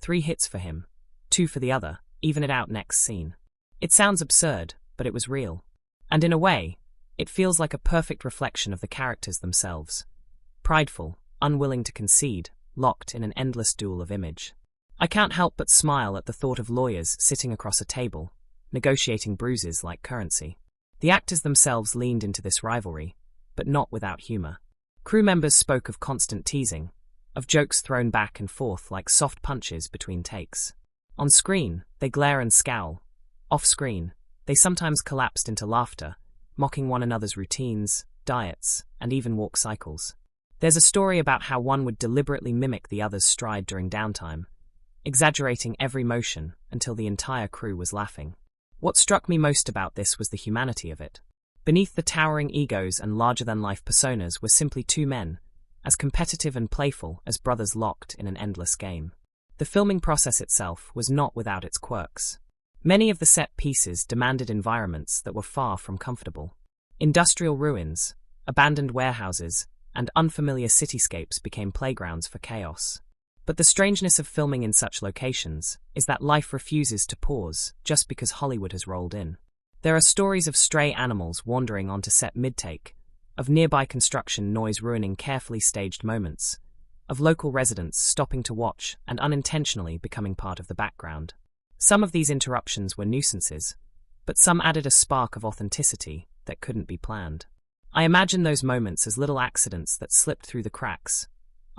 3 hits for him, 2 for the other, even it out next scene. It sounds absurd, but it was real. And in a way, it feels like a perfect reflection of the characters themselves. Prideful, unwilling to concede, locked in an endless duel of image. I can't help but smile at the thought of lawyers sitting across a table, negotiating bruises like currency. The actors themselves leaned into this rivalry, but not without humor. Crew members spoke of constant teasing, of jokes thrown back and forth like soft punches between takes. On screen, they glare and scowl. Off screen, they sometimes collapsed into laughter, mocking one another's routines, diets, and even walk cycles. There's a story about how one would deliberately mimic the other's stride during downtime, exaggerating every motion until the entire crew was laughing. What struck me most about this was the humanity of it. Beneath the towering egos and larger-than-life personas were simply two men, as competitive and playful as brothers locked in an endless game. The filming process itself was not without its quirks. Many of the set pieces demanded environments that were far from comfortable. Industrial ruins, abandoned warehouses, and unfamiliar cityscapes became playgrounds for chaos. But the strangeness of filming in such locations is that life refuses to pause just because Hollywood has rolled in. There are stories of stray animals wandering onto set mid-take, of nearby construction noise ruining carefully staged moments, of local residents stopping to watch and unintentionally becoming part of the background. Some of these interruptions were nuisances, but some added a spark of authenticity that couldn't be planned. I imagine those moments as little accidents that slipped through the cracks,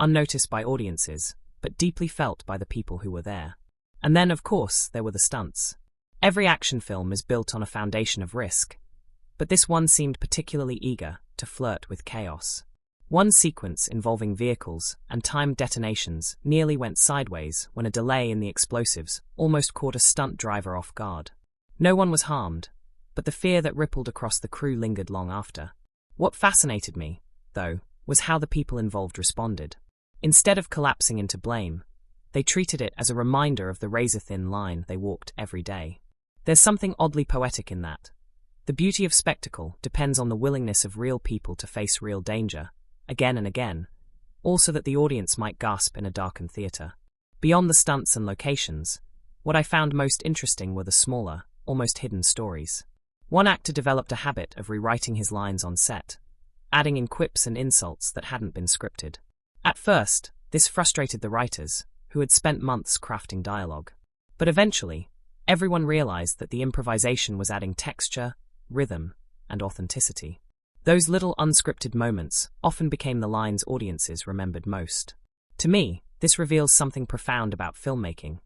unnoticed by audiences, but deeply felt by the people who were there. And then, of course, there were the stunts. Every action film is built on a foundation of risk, but this one seemed particularly eager to flirt with chaos. One sequence involving vehicles and timed detonations nearly went sideways when a delay in the explosives almost caught a stunt driver off guard. No one was harmed, but the fear that rippled across the crew lingered long after. What fascinated me, though, was how the people involved responded. Instead of collapsing into blame, They treated it as a reminder of the razor-thin line they walked every day. There's something oddly poetic in that. The beauty of spectacle depends on the willingness of real people to face real danger, again and again, all so that the audience might gasp in a darkened theater. Beyond the stunts and locations, what I found most interesting were the smaller, almost hidden stories. One actor developed a habit of rewriting his lines on set, adding in quips and insults that hadn't been scripted. At first, this frustrated the writers, who had spent months crafting dialogue. But eventually, everyone realized that the improvisation was adding texture, rhythm, and authenticity. Those little unscripted moments often became the lines audiences remembered most. To me, this reveals something profound about filmmaking.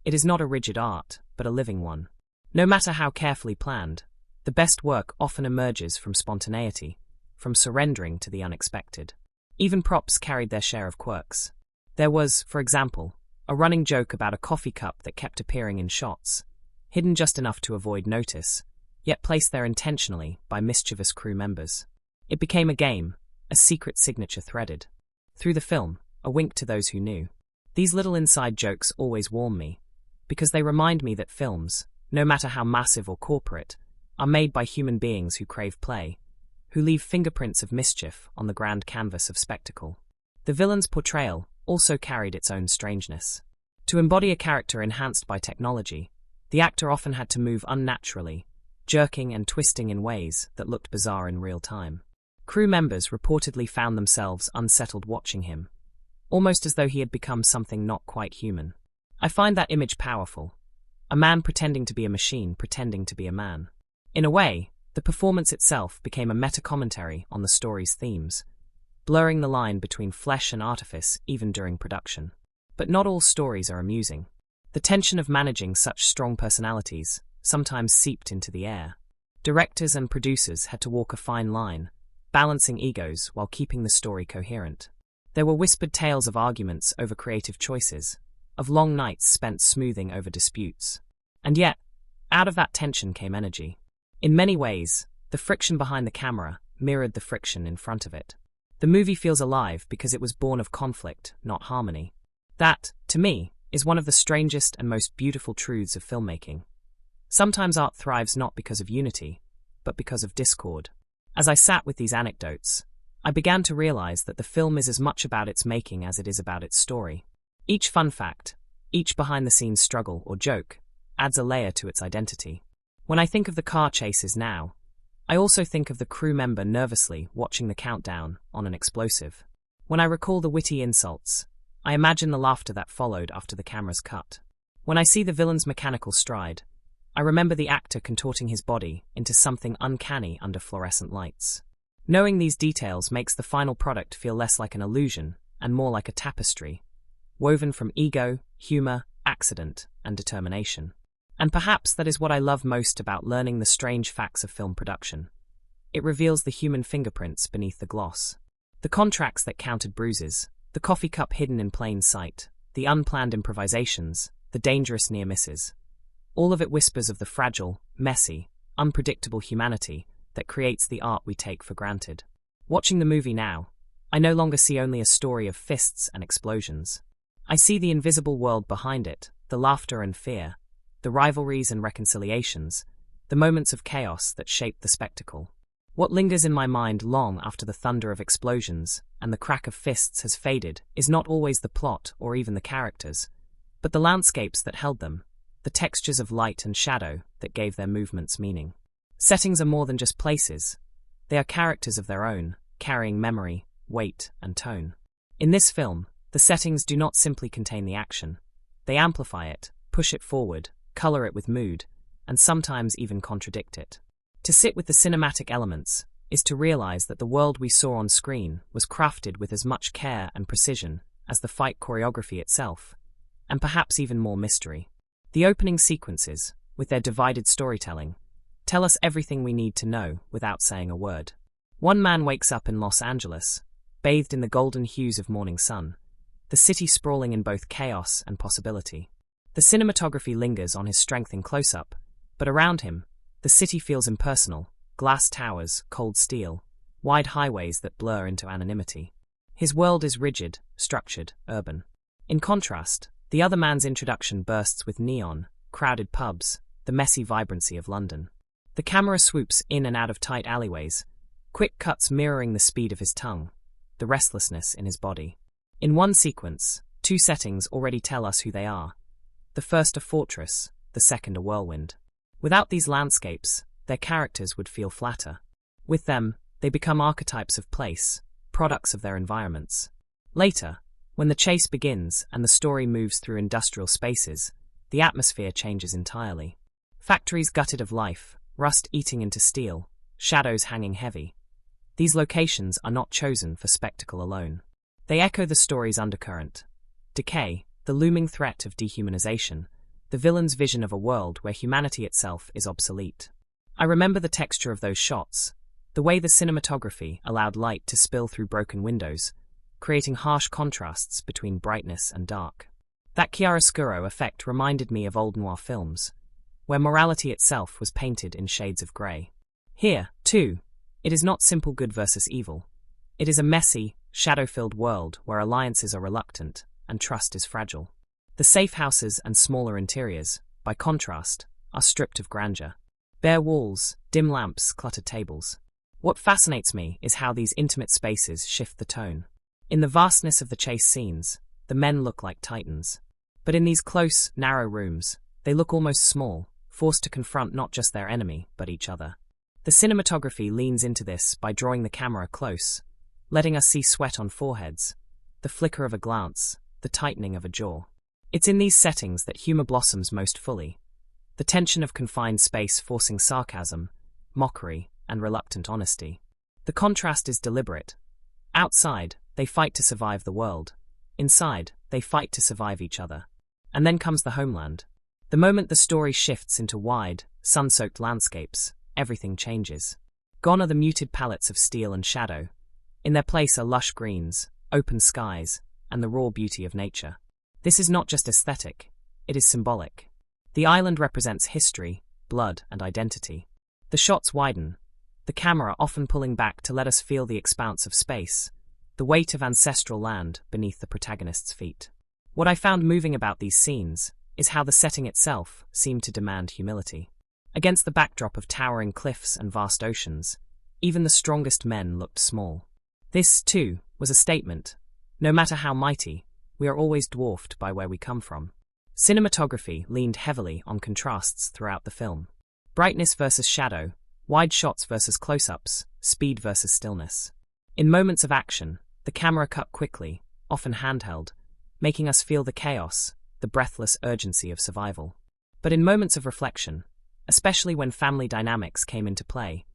It is not a rigid art, but a living one. No matter how carefully planned, the best work often emerges from spontaneity, from surrendering to the unexpected. Even props carried their share of quirks. There was, for example, a running joke about a coffee cup that kept appearing in shots, hidden just enough to avoid notice, yet placed there intentionally by mischievous crew members. It became a game, a secret signature threaded through the film, a wink to those who knew. These little inside jokes always warm me, because they remind me that films, no matter how massive or corporate, are made by human beings who crave play, who leave fingerprints of mischief on the grand canvas of spectacle. The villain's portrayal also carried its own strangeness. To embody a character enhanced by technology, the actor often had to move unnaturally, jerking and twisting in ways that looked bizarre in real time. Crew members reportedly found themselves unsettled watching him, almost as though he had become something not quite human. I find that image powerful. A man pretending to be a machine pretending to be a man. In a way, the performance itself became a meta-commentary on the story's themes, blurring the line between flesh and artifice even during production. But not all stories are amusing. The tension of managing such strong personalities sometimes seeped into the air. Directors and producers had to walk a fine line, balancing egos while keeping the story coherent. There were whispered tales of arguments over creative choices, of long nights spent smoothing over disputes. And yet, out of that tension came energy. In many ways, the friction behind the camera mirrored the friction in front of it. The movie feels alive because it was born of conflict, not harmony. That, to me, is one of the strangest and most beautiful truths of filmmaking. Sometimes art thrives not because of unity, but because of discord. As I sat with these anecdotes, I began to realize that the film is as much about its making as it is about its story. Each fun fact, each behind-the-scenes struggle or joke, adds a layer to its identity. When I think of the car chases now, I also think of the crew member nervously watching the countdown on an explosive. When I recall the witty insults, I imagine the laughter that followed after the camera's cut. When I see the villain's mechanical stride, I remember the actor contorting his body into something uncanny under fluorescent lights. Knowing these details makes the final product feel less like an illusion and more like a tapestry, woven from ego, humor, accident, and determination. And perhaps that is what I love most about learning the strange facts of film production. It reveals the human fingerprints beneath the gloss. The contracts that counted bruises, the coffee cup hidden in plain sight, the unplanned improvisations, the dangerous near misses. All of it whispers of the fragile, messy, unpredictable humanity that creates the art we take for granted. Watching the movie now, I no longer see only a story of fists and explosions. I see the invisible world behind it, the laughter and fear, the rivalries and reconciliations, the moments of chaos that shape the spectacle. What lingers in my mind long after the thunder of explosions and the crack of fists has faded is not always the plot or even the characters, but the landscapes that held them, the textures of light and shadow that gave their movements meaning. Settings are more than just places. They are characters of their own, carrying memory, weight, and tone. In this film, the settings do not simply contain the action. They amplify it, push it forward, color it with mood, and sometimes even contradict it. To sit with the cinematic elements is to realize that the world we saw on screen was crafted with as much care and precision as the fight choreography itself, and perhaps even more mystery. The opening sequences, with their divided storytelling, tell us everything we need to know without saying a word. One man wakes up in Los Angeles, bathed in the golden hues of morning sun, the city sprawling in both chaos and possibility. The cinematography lingers on his strength in close-up, but around him, the city feels impersonal, glass towers, cold steel, wide highways that blur into anonymity. His world is rigid, structured, urban. In contrast, The other man's introduction bursts with neon, crowded pubs, the messy vibrancy of London. The camera swoops in and out of tight alleyways, quick cuts mirroring the speed of his tongue, the restlessness in his body. In one sequence, two settings already tell us who they are. The first a fortress, the second a whirlwind. Without these landscapes, their characters would feel flatter. With them, they become archetypes of place, products of their environments. Later, when the chase begins and the story moves through industrial spaces, the atmosphere changes entirely. Factories gutted of life, rust eating into steel, shadows hanging heavy. These locations are not chosen for spectacle alone. They echo the story's undercurrent. Decay, the looming threat of dehumanization, the villain's vision of a world where humanity itself is obsolete. I remember the texture of those shots, the way the cinematography allowed light to spill through broken windows, creating harsh contrasts between brightness and dark. That chiaroscuro effect reminded me of old noir films, where morality itself was painted in shades of grey. Here, too, it is not simple good versus evil. It is a messy, shadow-filled world where alliances are reluctant and trust is fragile. The safe houses and smaller interiors, by contrast, are stripped of grandeur. Bare walls, dim lamps, cluttered tables. What fascinates me is how these intimate spaces shift the tone. In the vastness of the chase scenes, the men look like titans. But in these close, narrow rooms, they look almost small, forced to confront not just their enemy, but each other. The cinematography leans into this by drawing the camera close, letting us see sweat on foreheads, the flicker of a glance, the tightening of a jaw. It's in these settings that humor blossoms most fully. The tension of confined space forcing sarcasm, mockery, and reluctant honesty. The contrast is deliberate. Outside, they fight to survive the world. Inside, they fight to survive each other. And then comes the homeland. The moment the story shifts into wide, sun-soaked landscapes, everything changes. Gone are the muted palettes of steel and shadow. In their place are lush greens, open skies, and the raw beauty of nature. This is not just aesthetic, it is symbolic. The island represents history, blood, and identity. The shots widen, the camera often pulling back to let us feel the expanse of space, the weight of ancestral land beneath the protagonist's feet. What I found moving about these scenes is how the setting itself seemed to demand humility. Against the backdrop of towering cliffs and vast oceans, even the strongest men looked small. This, too, was a statement. No matter how mighty, we are always dwarfed by where we come from. Cinematography leaned heavily on contrasts throughout the film. Brightness versus shadow, wide shots versus close-ups, speed versus stillness. In moments of action, the camera cut quickly, often handheld, making us feel the chaos, the breathless urgency of survival. But in moments of reflection, especially when family dynamics came into play,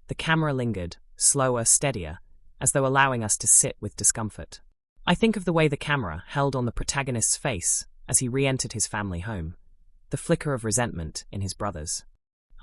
the camera lingered, slower, steadier, as though allowing us to sit with discomfort. I think of the way the camera held on the protagonist's face as he re-entered his family home, the flicker of resentment in his brothers.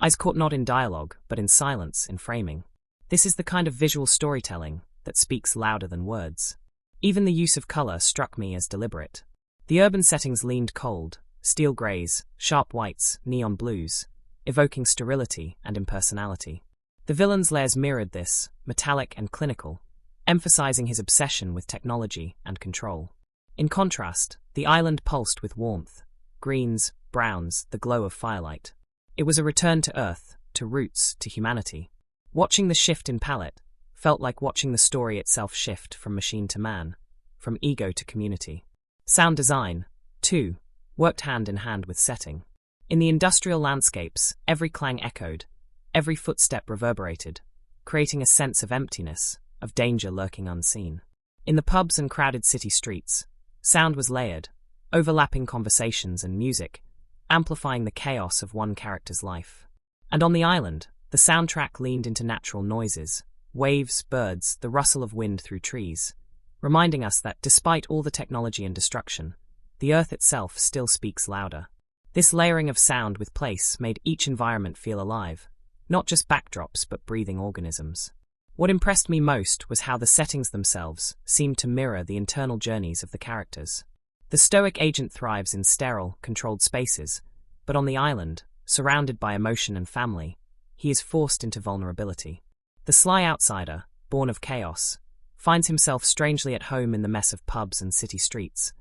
Eyes caught not in dialogue, but in silence, in framing. This is the kind of visual storytelling that speaks louder than words. Even the use of color struck me as deliberate. The urban settings leaned cold, steel grays, sharp whites, neon blues, evoking sterility and impersonality. The villain's layers mirrored this, metallic and clinical, emphasizing his obsession with technology and control. In contrast, the island pulsed with warmth, greens, browns, the glow of firelight. It was a return to earth, to roots, to humanity. Watching the shift in palette felt like watching the story itself shift from machine to man, from ego to community. Sound design, too, worked hand in hand with setting. In the industrial landscapes, every clang echoed, every footstep reverberated, creating a sense of emptiness, of danger lurking unseen. In the pubs and crowded city streets, sound was layered, overlapping conversations and music, amplifying the chaos of one character's life. And on the island, the soundtrack leaned into natural noises, waves, birds, the rustle of wind through trees, reminding us that despite all the technology and destruction, the earth itself still speaks louder. This layering of sound with place made each environment feel alive, not just backdrops but breathing organisms. What impressed me most was how the settings themselves seemed to mirror the internal journeys of the characters. The stoic agent thrives in sterile, controlled spaces, but on the island, surrounded by emotion and family, he is forced into vulnerability. The sly outsider, born of chaos, finds himself strangely at home in the mess of pubs and city streets,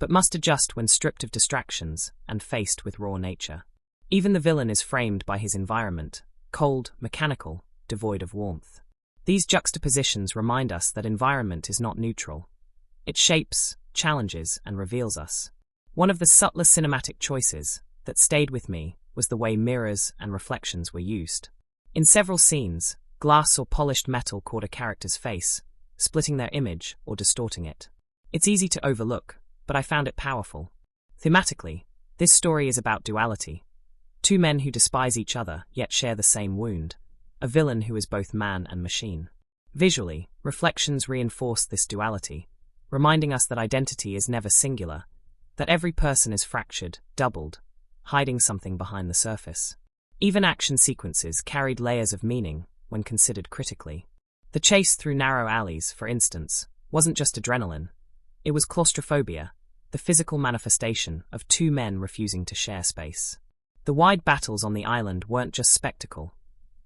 but must adjust when stripped of distractions and faced with raw nature. Even the villain is framed by his environment, cold, mechanical, devoid of warmth. These juxtapositions remind us that environment is not neutral. It shapes, challenges, and reveals us. One of the subtler cinematic choices that stayed with me was the way mirrors and reflections were used. In several scenes, glass or polished metal caught a character's face, splitting their image or distorting it. It's easy to overlook, but I found it powerful. Thematically, this story is about duality. Two men who despise each other yet share the same wound. A villain who is both man and machine. Visually, reflections reinforce this duality, reminding us that identity is never singular, that every person is fractured, doubled, hiding something behind the surface. Even action sequences carried layers of meaning when considered critically. The chase through narrow alleys, for instance, wasn't just adrenaline. It was claustrophobia, the physical manifestation of two men refusing to share space. The wide battles on the island weren't just spectacle.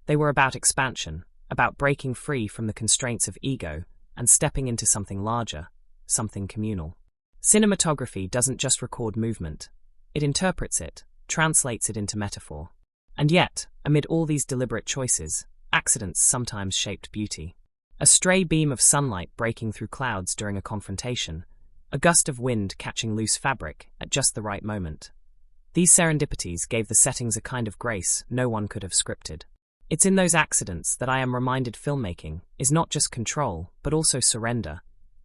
They were about expansion, about breaking free from the constraints of ego and stepping into something larger, something communal. Cinematography doesn't just record movement. It interprets it, translates it into metaphor. And yet, amid all these deliberate choices, accidents sometimes shaped beauty. A stray beam of sunlight breaking through clouds during a confrontation, a gust of wind catching loose fabric at just the right moment. These serendipities gave the settings a kind of grace no one could have scripted. It's in those accidents that I am reminded filmmaking is not just control, but also surrender,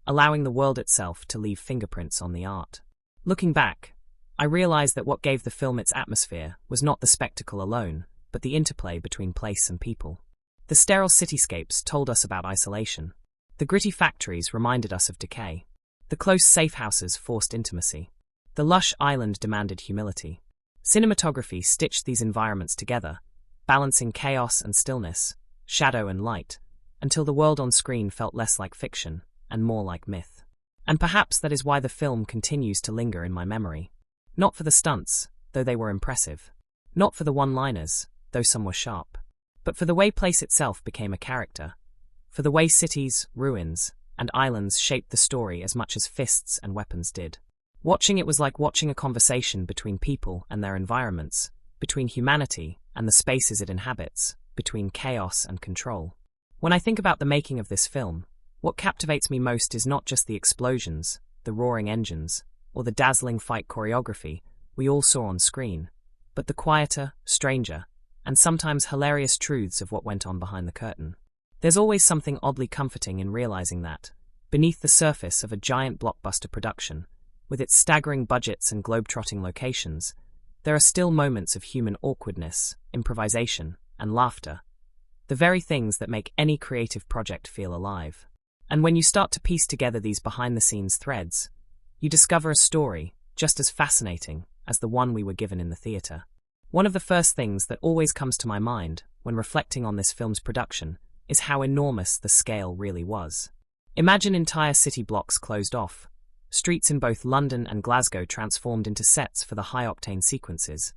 allowing the world itself to leave fingerprints on the art. Looking back, I realized that what gave the film its atmosphere was not the spectacle alone, but the interplay between place and people. The sterile cityscapes told us about isolation. The gritty factories reminded us of decay. The close safe houses forced intimacy. The lush island demanded humility. Cinematography stitched these environments together, balancing chaos and stillness, shadow and light, until the world on screen felt less like fiction and more like myth. And perhaps that is why the film continues to linger in my memory. Not for the stunts, though they were impressive. Not for the one-liners, though some were sharp. But for the way place itself became a character. For the way cities, ruins, and islands shaped the story as much as fists and weapons did. Watching it was like watching a conversation between people and their environments, between humanity and the spaces it inhabits, between chaos and control. When I think about the making of this film, what captivates me most is not just the explosions, the roaring engines, or the dazzling fight choreography we all saw on screen, but the quieter, stranger, and sometimes hilarious truths of what went on behind the curtain. There's always something oddly comforting in realizing that, beneath the surface of a giant blockbuster production, with its staggering budgets and globe-trotting locations, there are still moments of human awkwardness, improvisation, and laughter, the very things that make any creative project feel alive. And when you start to piece together these behind-the-scenes threads, you discover a story just as fascinating as the one we were given in the theater. One of the first things that always comes to my mind when reflecting on this film's production is how enormous the scale really was. Imagine entire city blocks closed off, streets in both London and Glasgow transformed into sets for the high-octane sequences,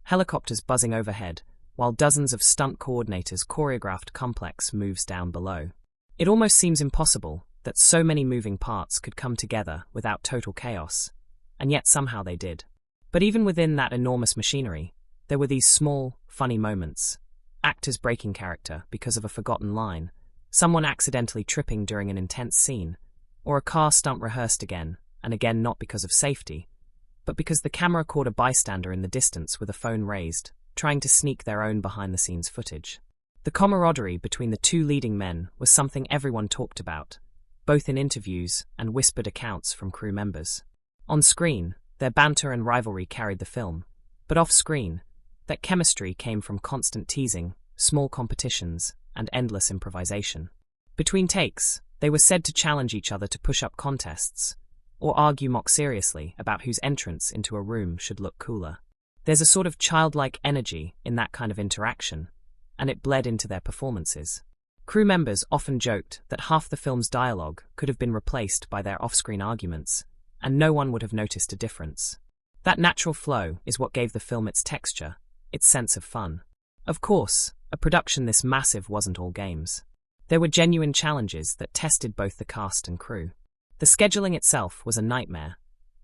helicopters buzzing overhead, while dozens of stunt coordinators choreographed complex moves down below. It almost seems impossible that so many moving parts could come together without total chaos, and yet somehow they did. But even within that enormous machinery, there were these small, funny moments. Actors breaking character because of a forgotten line, someone accidentally tripping during an intense scene, or a car stunt rehearsed again, and again not because of safety, but because the camera caught a bystander in the distance with a phone raised, trying to sneak their own behind-the-scenes footage. The camaraderie between the two leading men was something everyone talked about, both in interviews and whispered accounts from crew members. On screen, their banter and rivalry carried the film, but off-screen, that chemistry came from constant teasing, small competitions, and endless improvisation. Between takes, they were said to challenge each other to push-up contests, or argue mock-seriously about whose entrance into a room should look cooler. There's a sort of childlike energy in that kind of interaction, and it bled into their performances. Crew members often joked that half the film's dialogue could have been replaced by their off-screen arguments, and no one would have noticed a difference. That natural flow is what gave the film its texture, its sense of fun. Of course, a production this massive wasn't all games. There were genuine challenges that tested both the cast and crew. The scheduling itself was a nightmare.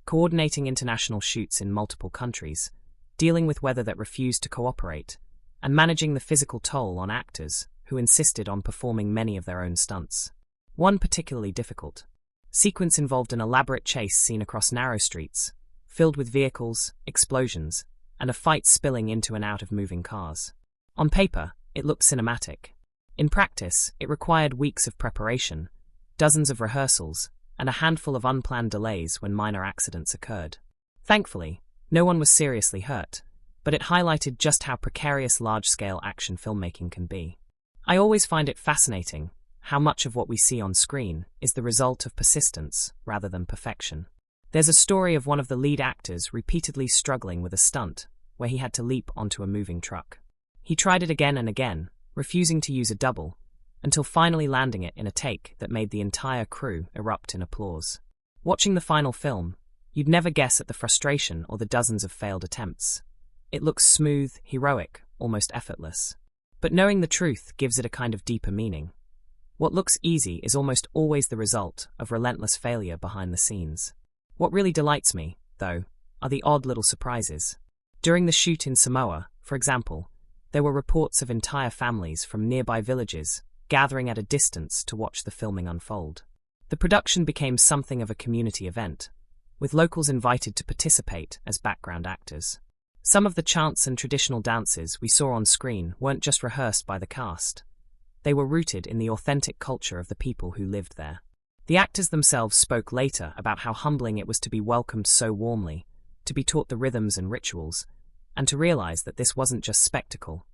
coordinating international shoots in multiple countries, dealing with weather that refused to cooperate, and managing the physical toll on actors who insisted on performing many of their own stunts. One particularly difficult sequence involved an elaborate chase scene across narrow streets, filled with vehicles, explosions, and a fight spilling into and out of moving cars. On paper, it looked cinematic. In practice, it required weeks of preparation, dozens of rehearsals, and a handful of unplanned delays when minor accidents occurred. Thankfully, no one was seriously hurt, but it highlighted just how precarious large-scale action filmmaking can be. I always find it fascinating how much of what we see on screen is the result of persistence rather than perfection. There's a story of one of the lead actors repeatedly struggling with a stunt where he had to leap onto a moving truck. He tried it again and again, refusing to use a double, until finally landing it in a take that made the entire crew erupt in applause. Watching the final film, you'd never guess at the frustration or the dozens of failed attempts. It looks smooth, heroic, almost effortless. But knowing the truth gives it a kind of deeper meaning. What looks easy is almost always the result of relentless failure behind the scenes. What really delights me, though, are the odd little surprises. During the shoot in Samoa, for example, there were reports of entire families from nearby villages gathering at a distance to watch the filming unfold. The production became something of a community event, with locals invited to participate as background actors. Some of the chants and traditional dances we saw on screen weren't just rehearsed by the cast. They were rooted in the authentic culture of the people who lived there. The actors themselves spoke later about how humbling it was to be welcomed so warmly, to be taught the rhythms and rituals, and to realize that this wasn't just spectacle.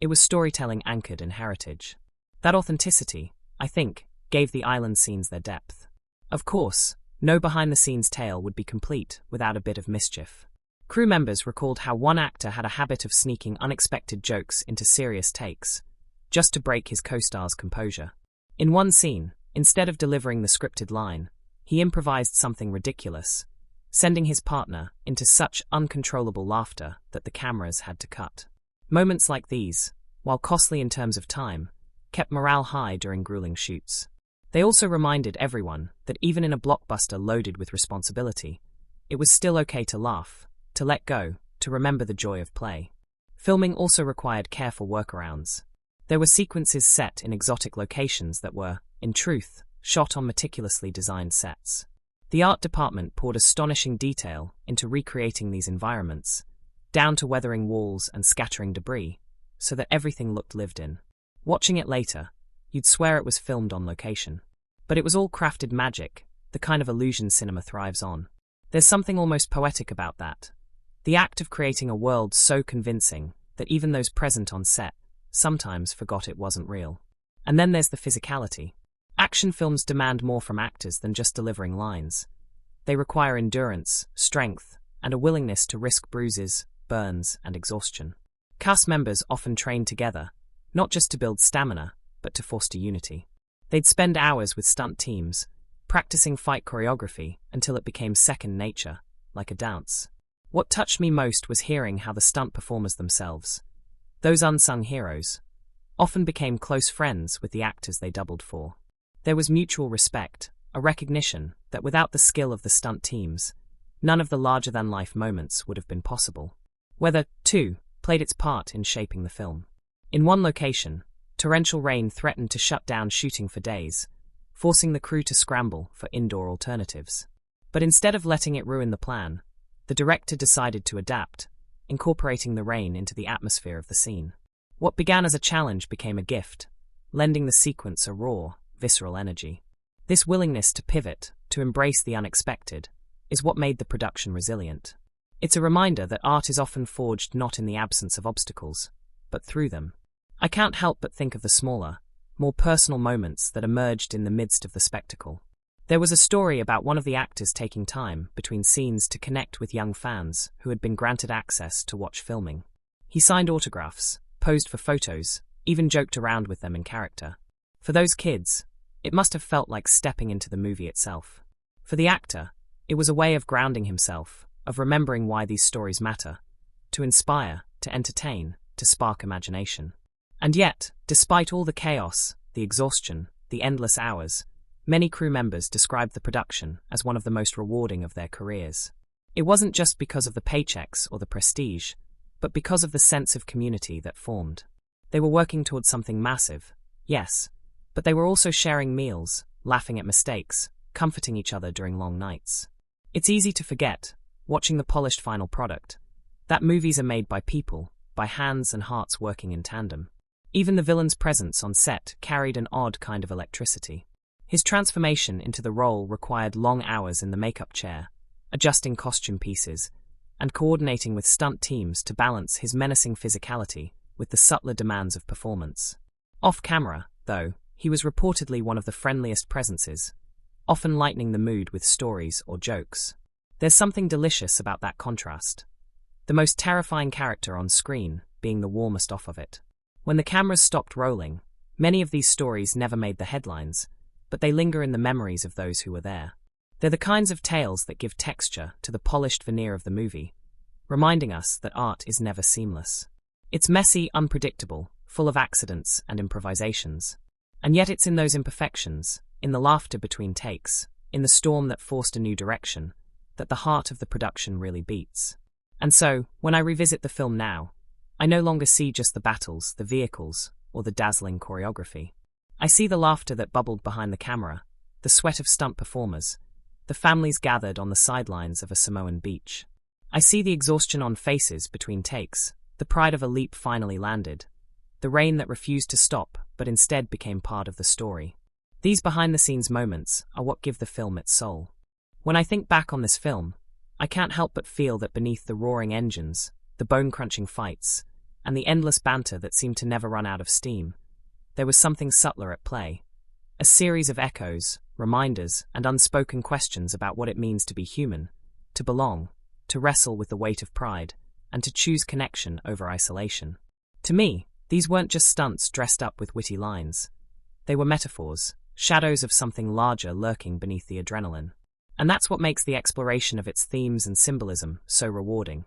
It was storytelling anchored in heritage. That authenticity, I think, gave the island scenes their depth. Of course, no behind-the-scenes tale would be complete without a bit of mischief. Crew members recalled how one actor had a habit of sneaking unexpected jokes into serious takes, just to break his co-star's composure. In one scene, instead of delivering the scripted line, he improvised something ridiculous, sending his partner into such uncontrollable laughter that the cameras had to cut. Moments like these, while costly in terms of time, kept morale high during grueling shoots. They also reminded everyone that even in a blockbuster loaded with responsibility, it was still okay to laugh, to let go, to remember the joy of play. Filming also required careful workarounds. There were sequences set in exotic locations that were, in truth, shot on meticulously designed sets. The art department poured astonishing detail into recreating these environments, down to weathering walls and scattering debris, so that everything looked lived in. Watching it later, you'd swear it was filmed on location. But it was all crafted magic, the kind of illusion cinema thrives on. There's something almost poetic about that. The act of creating a world so convincing that even those present on set sometimes forgot it wasn't real. And then there's the physicality. Action films demand more from actors than just delivering lines. They require endurance, strength, and a willingness to risk bruises, burns, and exhaustion. Cast members often trained together, not just to build stamina, but to foster unity. They'd spend hours with stunt teams, practicing fight choreography until it became second nature, like a dance. What touched me most was hearing how the stunt performers themselves, those unsung heroes, often became close friends with the actors they doubled for. There was mutual respect, a recognition that without the skill of the stunt teams, none of the larger-than-life moments would have been possible. Weather, too, played its part in shaping the film. In one location, torrential rain threatened to shut down shooting for days, forcing the crew to scramble for indoor alternatives. But instead of letting it ruin the plan, the director decided to adapt, incorporating the rain into the atmosphere of the scene. What began as a challenge became a gift, lending the sequence a raw, visceral energy. This willingness to pivot, to embrace the unexpected, is what made the production resilient. It's a reminder that art is often forged not in the absence of obstacles, but through them. I can't help but think of the smaller, more personal moments that emerged in the midst of the spectacle. There was a story about one of the actors taking time between scenes to connect with young fans who had been granted access to watch filming. He signed autographs, posed for photos, even joked around with them in character. For those kids, it must have felt like stepping into the movie itself. For the actor, it was a way of grounding himself, of remembering why these stories matter, to inspire, to entertain, to spark imagination. And yet, despite all the chaos, the exhaustion, the endless hours, Many crew members described the production as one of the most rewarding of their careers. It wasn't just because of the paychecks or the prestige, but because of the sense of community that formed. They were working towards something massive, yes, but they were also sharing meals, laughing at mistakes, comforting each other during long nights. It's easy to forget, watching the polished final product, that movies are made by people, by hands and hearts working in tandem. Even the villain's presence on set carried an odd kind of electricity. His transformation into the role required long hours in the makeup chair, adjusting costume pieces, and coordinating with stunt teams to balance his menacing physicality with the subtler demands of performance. Off-camera, though, he was reportedly one of the friendliest presences, often lightening the mood with stories or jokes. There's something delicious about that contrast. The most terrifying character on screen being the warmest off of it. When the cameras stopped rolling, many of these stories never made the headlines, but they linger in the memories of those who were there. They're the kinds of tales that give texture to the polished veneer of the movie, reminding us that art is never seamless. It's messy, unpredictable, full of accidents and improvisations. And yet it's in those imperfections, in the laughter between takes, in the storm that forced a new direction, that the heart of the production really beats. And so, when I revisit the film now, I no longer see just the battles, the vehicles, or the dazzling choreography. I see the laughter that bubbled behind the camera, the sweat of stunt performers, the families gathered on the sidelines of a Samoan beach. I see the exhaustion on faces between takes, the pride of a leap finally landed, the rain that refused to stop but instead became part of the story. These behind-the-scenes moments are what give the film its soul. When I think back on this film, I can't help but feel that beneath the roaring engines, the bone-crunching fights, and the endless banter that seemed to never run out of steam, there was something subtler at play. A series of echoes, reminders, and unspoken questions about what it means to be human, to belong, to wrestle with the weight of pride, and to choose connection over isolation. To me, these weren't just stunts dressed up with witty lines. They were metaphors, shadows of something larger lurking beneath the adrenaline. And that's what makes the exploration of its themes and symbolism so rewarding.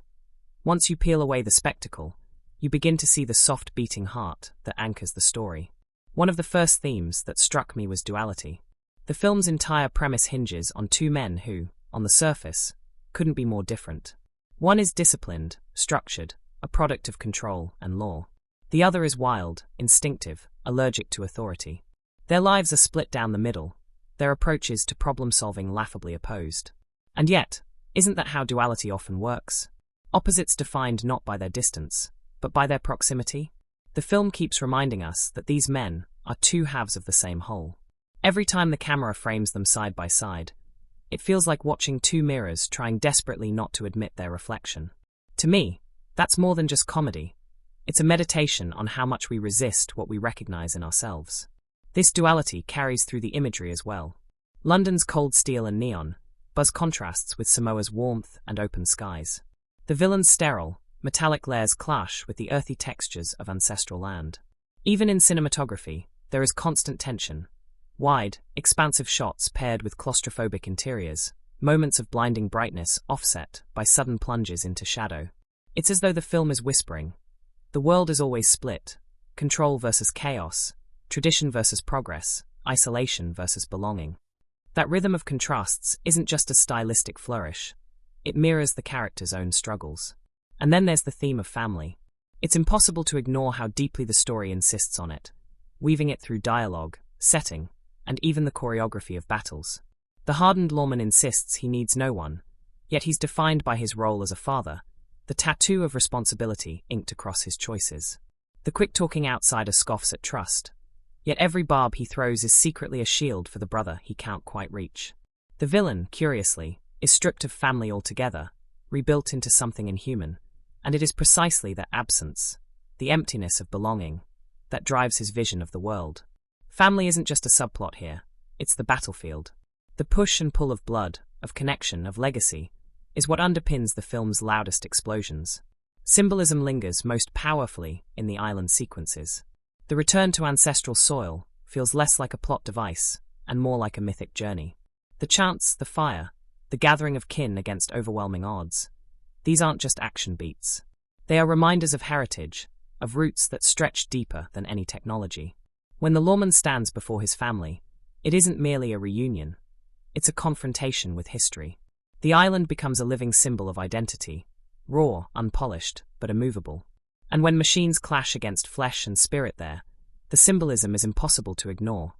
Once you peel away the spectacle, you begin to see the soft beating heart that anchors the story. One of the first themes that struck me was duality. The film's entire premise hinges on two men who, on the surface, couldn't be more different. One is disciplined, structured, a product of control and law. The other is wild, instinctive, allergic to authority. Their lives are split down the middle, their approaches to problem-solving laughably opposed. And yet, isn't that how duality often works? Opposites defined not by their distance, but by their proximity? The film keeps reminding us that these men are two halves of the same whole. Every time the camera frames them side by side, it feels like watching two mirrors trying desperately not to admit their reflection. To me, that's more than just comedy. It's a meditation on how much we resist what we recognize in ourselves. This duality carries through the imagery as well. London's cold steel and neon, buzz contrasts with Samoa's warmth and open skies. The villain's sterile, metallic layers clash with the earthy textures of ancestral land. Even in cinematography, there is constant tension. Wide, expansive shots paired with claustrophobic interiors, moments of blinding brightness offset by sudden plunges into shadow. It's as though the film is whispering, the world is always split, control versus chaos, tradition versus progress, isolation versus belonging. That rhythm of contrasts isn't just a stylistic flourish, it mirrors the character's own struggles. And then there's the theme of family. It's impossible to ignore how deeply the story insists on it, weaving it through dialogue, setting, and even the choreography of battles. The hardened lawman insists he needs no one, yet he's defined by his role as a father, the tattoo of responsibility inked across his choices. The quick-talking outsider scoffs at trust, yet every barb he throws is secretly a shield for the brother he can't quite reach. The villain, curiously, is stripped of family altogether, rebuilt into something inhuman, and it is precisely that absence, the emptiness of belonging, that drives his vision of the world. Family isn't just a subplot here, it's the battlefield. The push and pull of blood, of connection, of legacy, is what underpins the film's loudest explosions. Symbolism lingers most powerfully in the island sequences. The return to ancestral soil feels less like a plot device and more like a mythic journey. The chants, the fire, the gathering of kin against overwhelming odds, these aren't just action beats. They are reminders of heritage, of roots that stretch deeper than any technology. When the lawman stands before his family, It isn't merely a reunion. It's a confrontation with history. The island becomes a living symbol of identity, raw, unpolished, but immovable. And when machines clash against flesh and spirit there, the symbolism is impossible to ignore.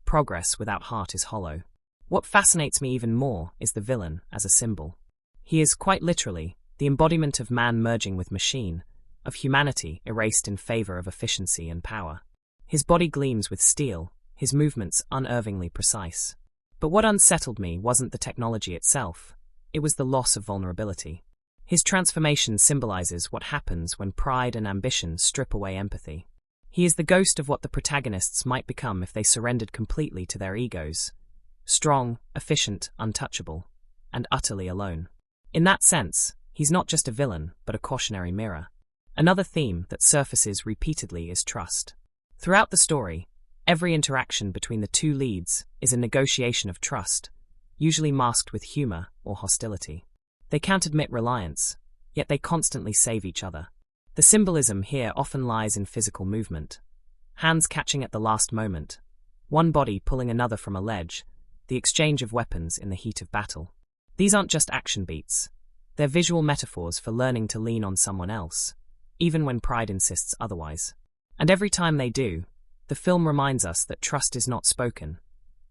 Progress without heart is hollow. What fascinates me even more is the villain as a symbol. He is, quite literally, the embodiment of man merging with machine, of humanity erased in favor of efficiency and power. His body gleams with steel, his movements unervingly precise. But what unsettled me wasn't the technology itself, it was the loss of vulnerability. His transformation symbolizes what happens when pride and ambition strip away empathy. He is the ghost of what the protagonists might become if they surrendered completely to their egos. Strong, efficient, untouchable, and utterly alone. In that sense, he's not just a villain, but a cautionary mirror. Another theme that surfaces repeatedly is trust. Throughout the story, every interaction between the two leads is a negotiation of trust, usually masked with humor or hostility. They can't admit reliance, yet they constantly save each other. The symbolism here often lies in physical movement. Hands catching at the last moment, one body pulling another from a ledge, the exchange of weapons in the heat of battle. These aren't just action beats. They're visual metaphors for learning to lean on someone else, even when pride insists otherwise. And every time they do, the film reminds us that trust is not spoken.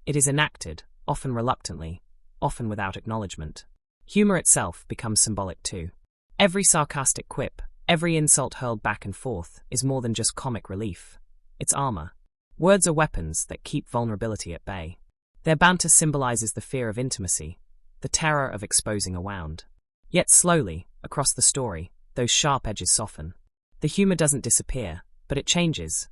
It is enacted, often reluctantly, often without acknowledgement. Humor itself becomes symbolic too. Every sarcastic quip, every insult hurled back and forth, is more than just comic relief. It's armor. Words are weapons that keep vulnerability at bay. Their banter symbolizes the fear of intimacy, the terror of exposing a wound. Yet slowly, across the story, those sharp edges soften. The humor doesn't disappear, but it changes.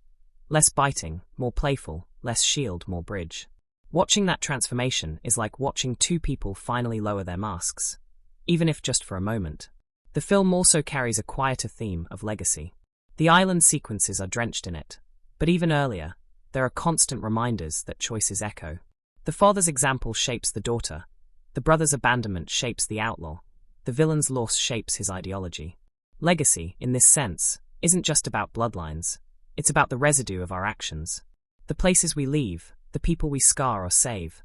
Less biting, more playful, less shield, more bridge. Watching that transformation is like watching two people finally lower their masks, even if just for a moment. The film also carries a quieter theme of legacy. The island sequences are drenched in it, but even earlier, there are constant reminders that choices echo. The father's example shapes the daughter, the brother's abandonment shapes the outlaw, the villain's loss shapes his ideology. Legacy, in this sense, isn't just about bloodlines, it's about the residue of our actions. The places we leave, the people we scar or save,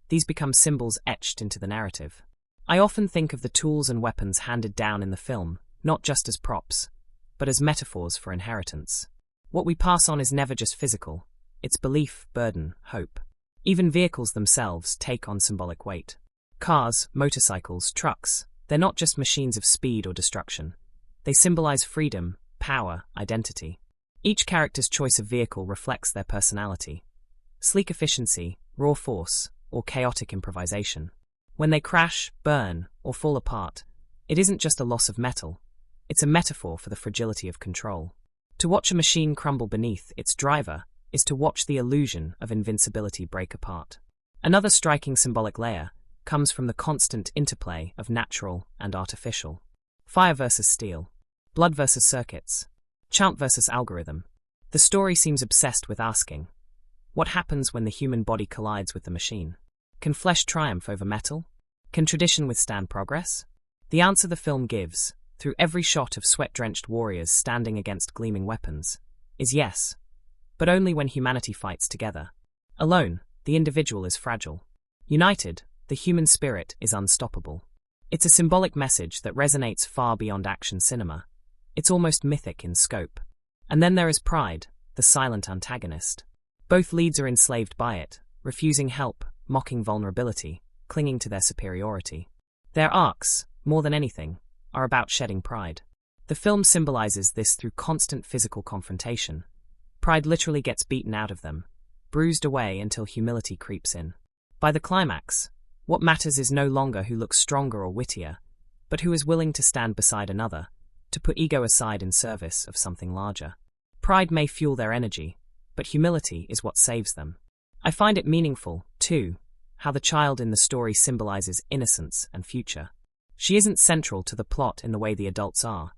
these become symbols etched into the narrative. I often think of the tools and weapons handed down in the film, not just as props, but as metaphors for inheritance. What we pass on is never just physical, it's belief, burden, hope. Even vehicles themselves take on symbolic weight. Cars, motorcycles, trucks, they're not just machines of speed or destruction. They symbolize freedom, power, identity. Each character's choice of vehicle reflects their personality. Sleek efficiency, raw force, or chaotic improvisation. When they crash, burn, or fall apart, it isn't just a loss of metal, it's a metaphor for the fragility of control. To watch a machine crumble beneath its driver is to watch the illusion of invincibility break apart. Another striking symbolic layer comes from the constant interplay of natural and artificial. Fire versus steel, blood versus circuits, chant versus algorithm. The story seems obsessed with asking, what happens when the human body collides with the machine? Can flesh triumph over metal? Can tradition withstand progress? The answer the film gives, through every shot of sweat-drenched warriors standing against gleaming weapons, is yes, but only when humanity fights together. Alone, the individual is fragile. United, the human spirit is unstoppable. It's a symbolic message that resonates far beyond action cinema. It's almost mythic in scope. And then there is pride, the silent antagonist. Both leads are enslaved by it, refusing help, mocking vulnerability, clinging to their superiority. Their arcs, more than anything, are about shedding pride. The film symbolizes this through constant physical confrontation. Pride literally gets beaten out of them, bruised away until humility creeps in. By the climax, what matters is no longer who looks stronger or wittier, but who is willing to stand beside another, to put ego aside in service of something larger. Pride may fuel their energy, but humility is what saves them. I find it meaningful, too, how the child in the story symbolizes innocence and future. She isn't central to the plot in the way the adults are,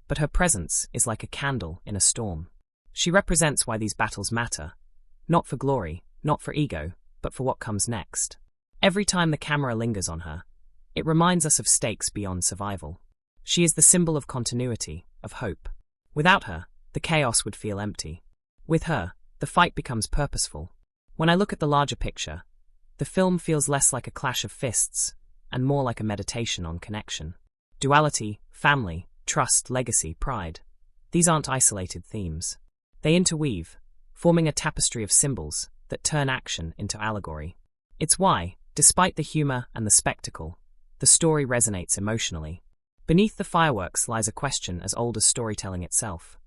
but her presence is like a candle in a storm. She represents why these battles matter, not for glory, not for ego, but for what comes next. Every time the camera lingers on her, it reminds us of stakes beyond survival. She is the symbol of continuity, of hope. Without her, the chaos would feel empty. With her, the fight becomes purposeful. When I look at the larger picture, The film feels less like a clash of fists and more like a meditation on connection. Duality, family, trust, legacy, pride. These aren't isolated themes. They interweave, forming a tapestry of symbols that turn action into allegory. It's why, despite the humor and the spectacle, the story resonates emotionally. Beneath the fireworks lies a question as old as storytelling itself.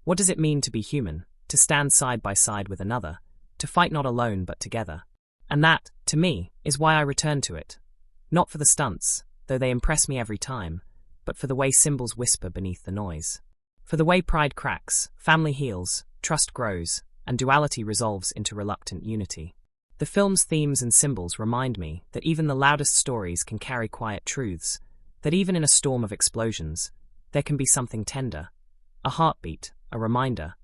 What does it mean to be human, to stand side by side with another, to fight not alone but together? And that, to me, is why I return to it. Not for the stunts, though they impress me every time, but for the way symbols whisper beneath the noise. For the way pride cracks, family heals, trust grows, and duality resolves into reluctant unity. The film's themes and symbols remind me that even the loudest stories can carry quiet truths, that even in a storm of explosions, there can be something tender, a heartbeat, a reminder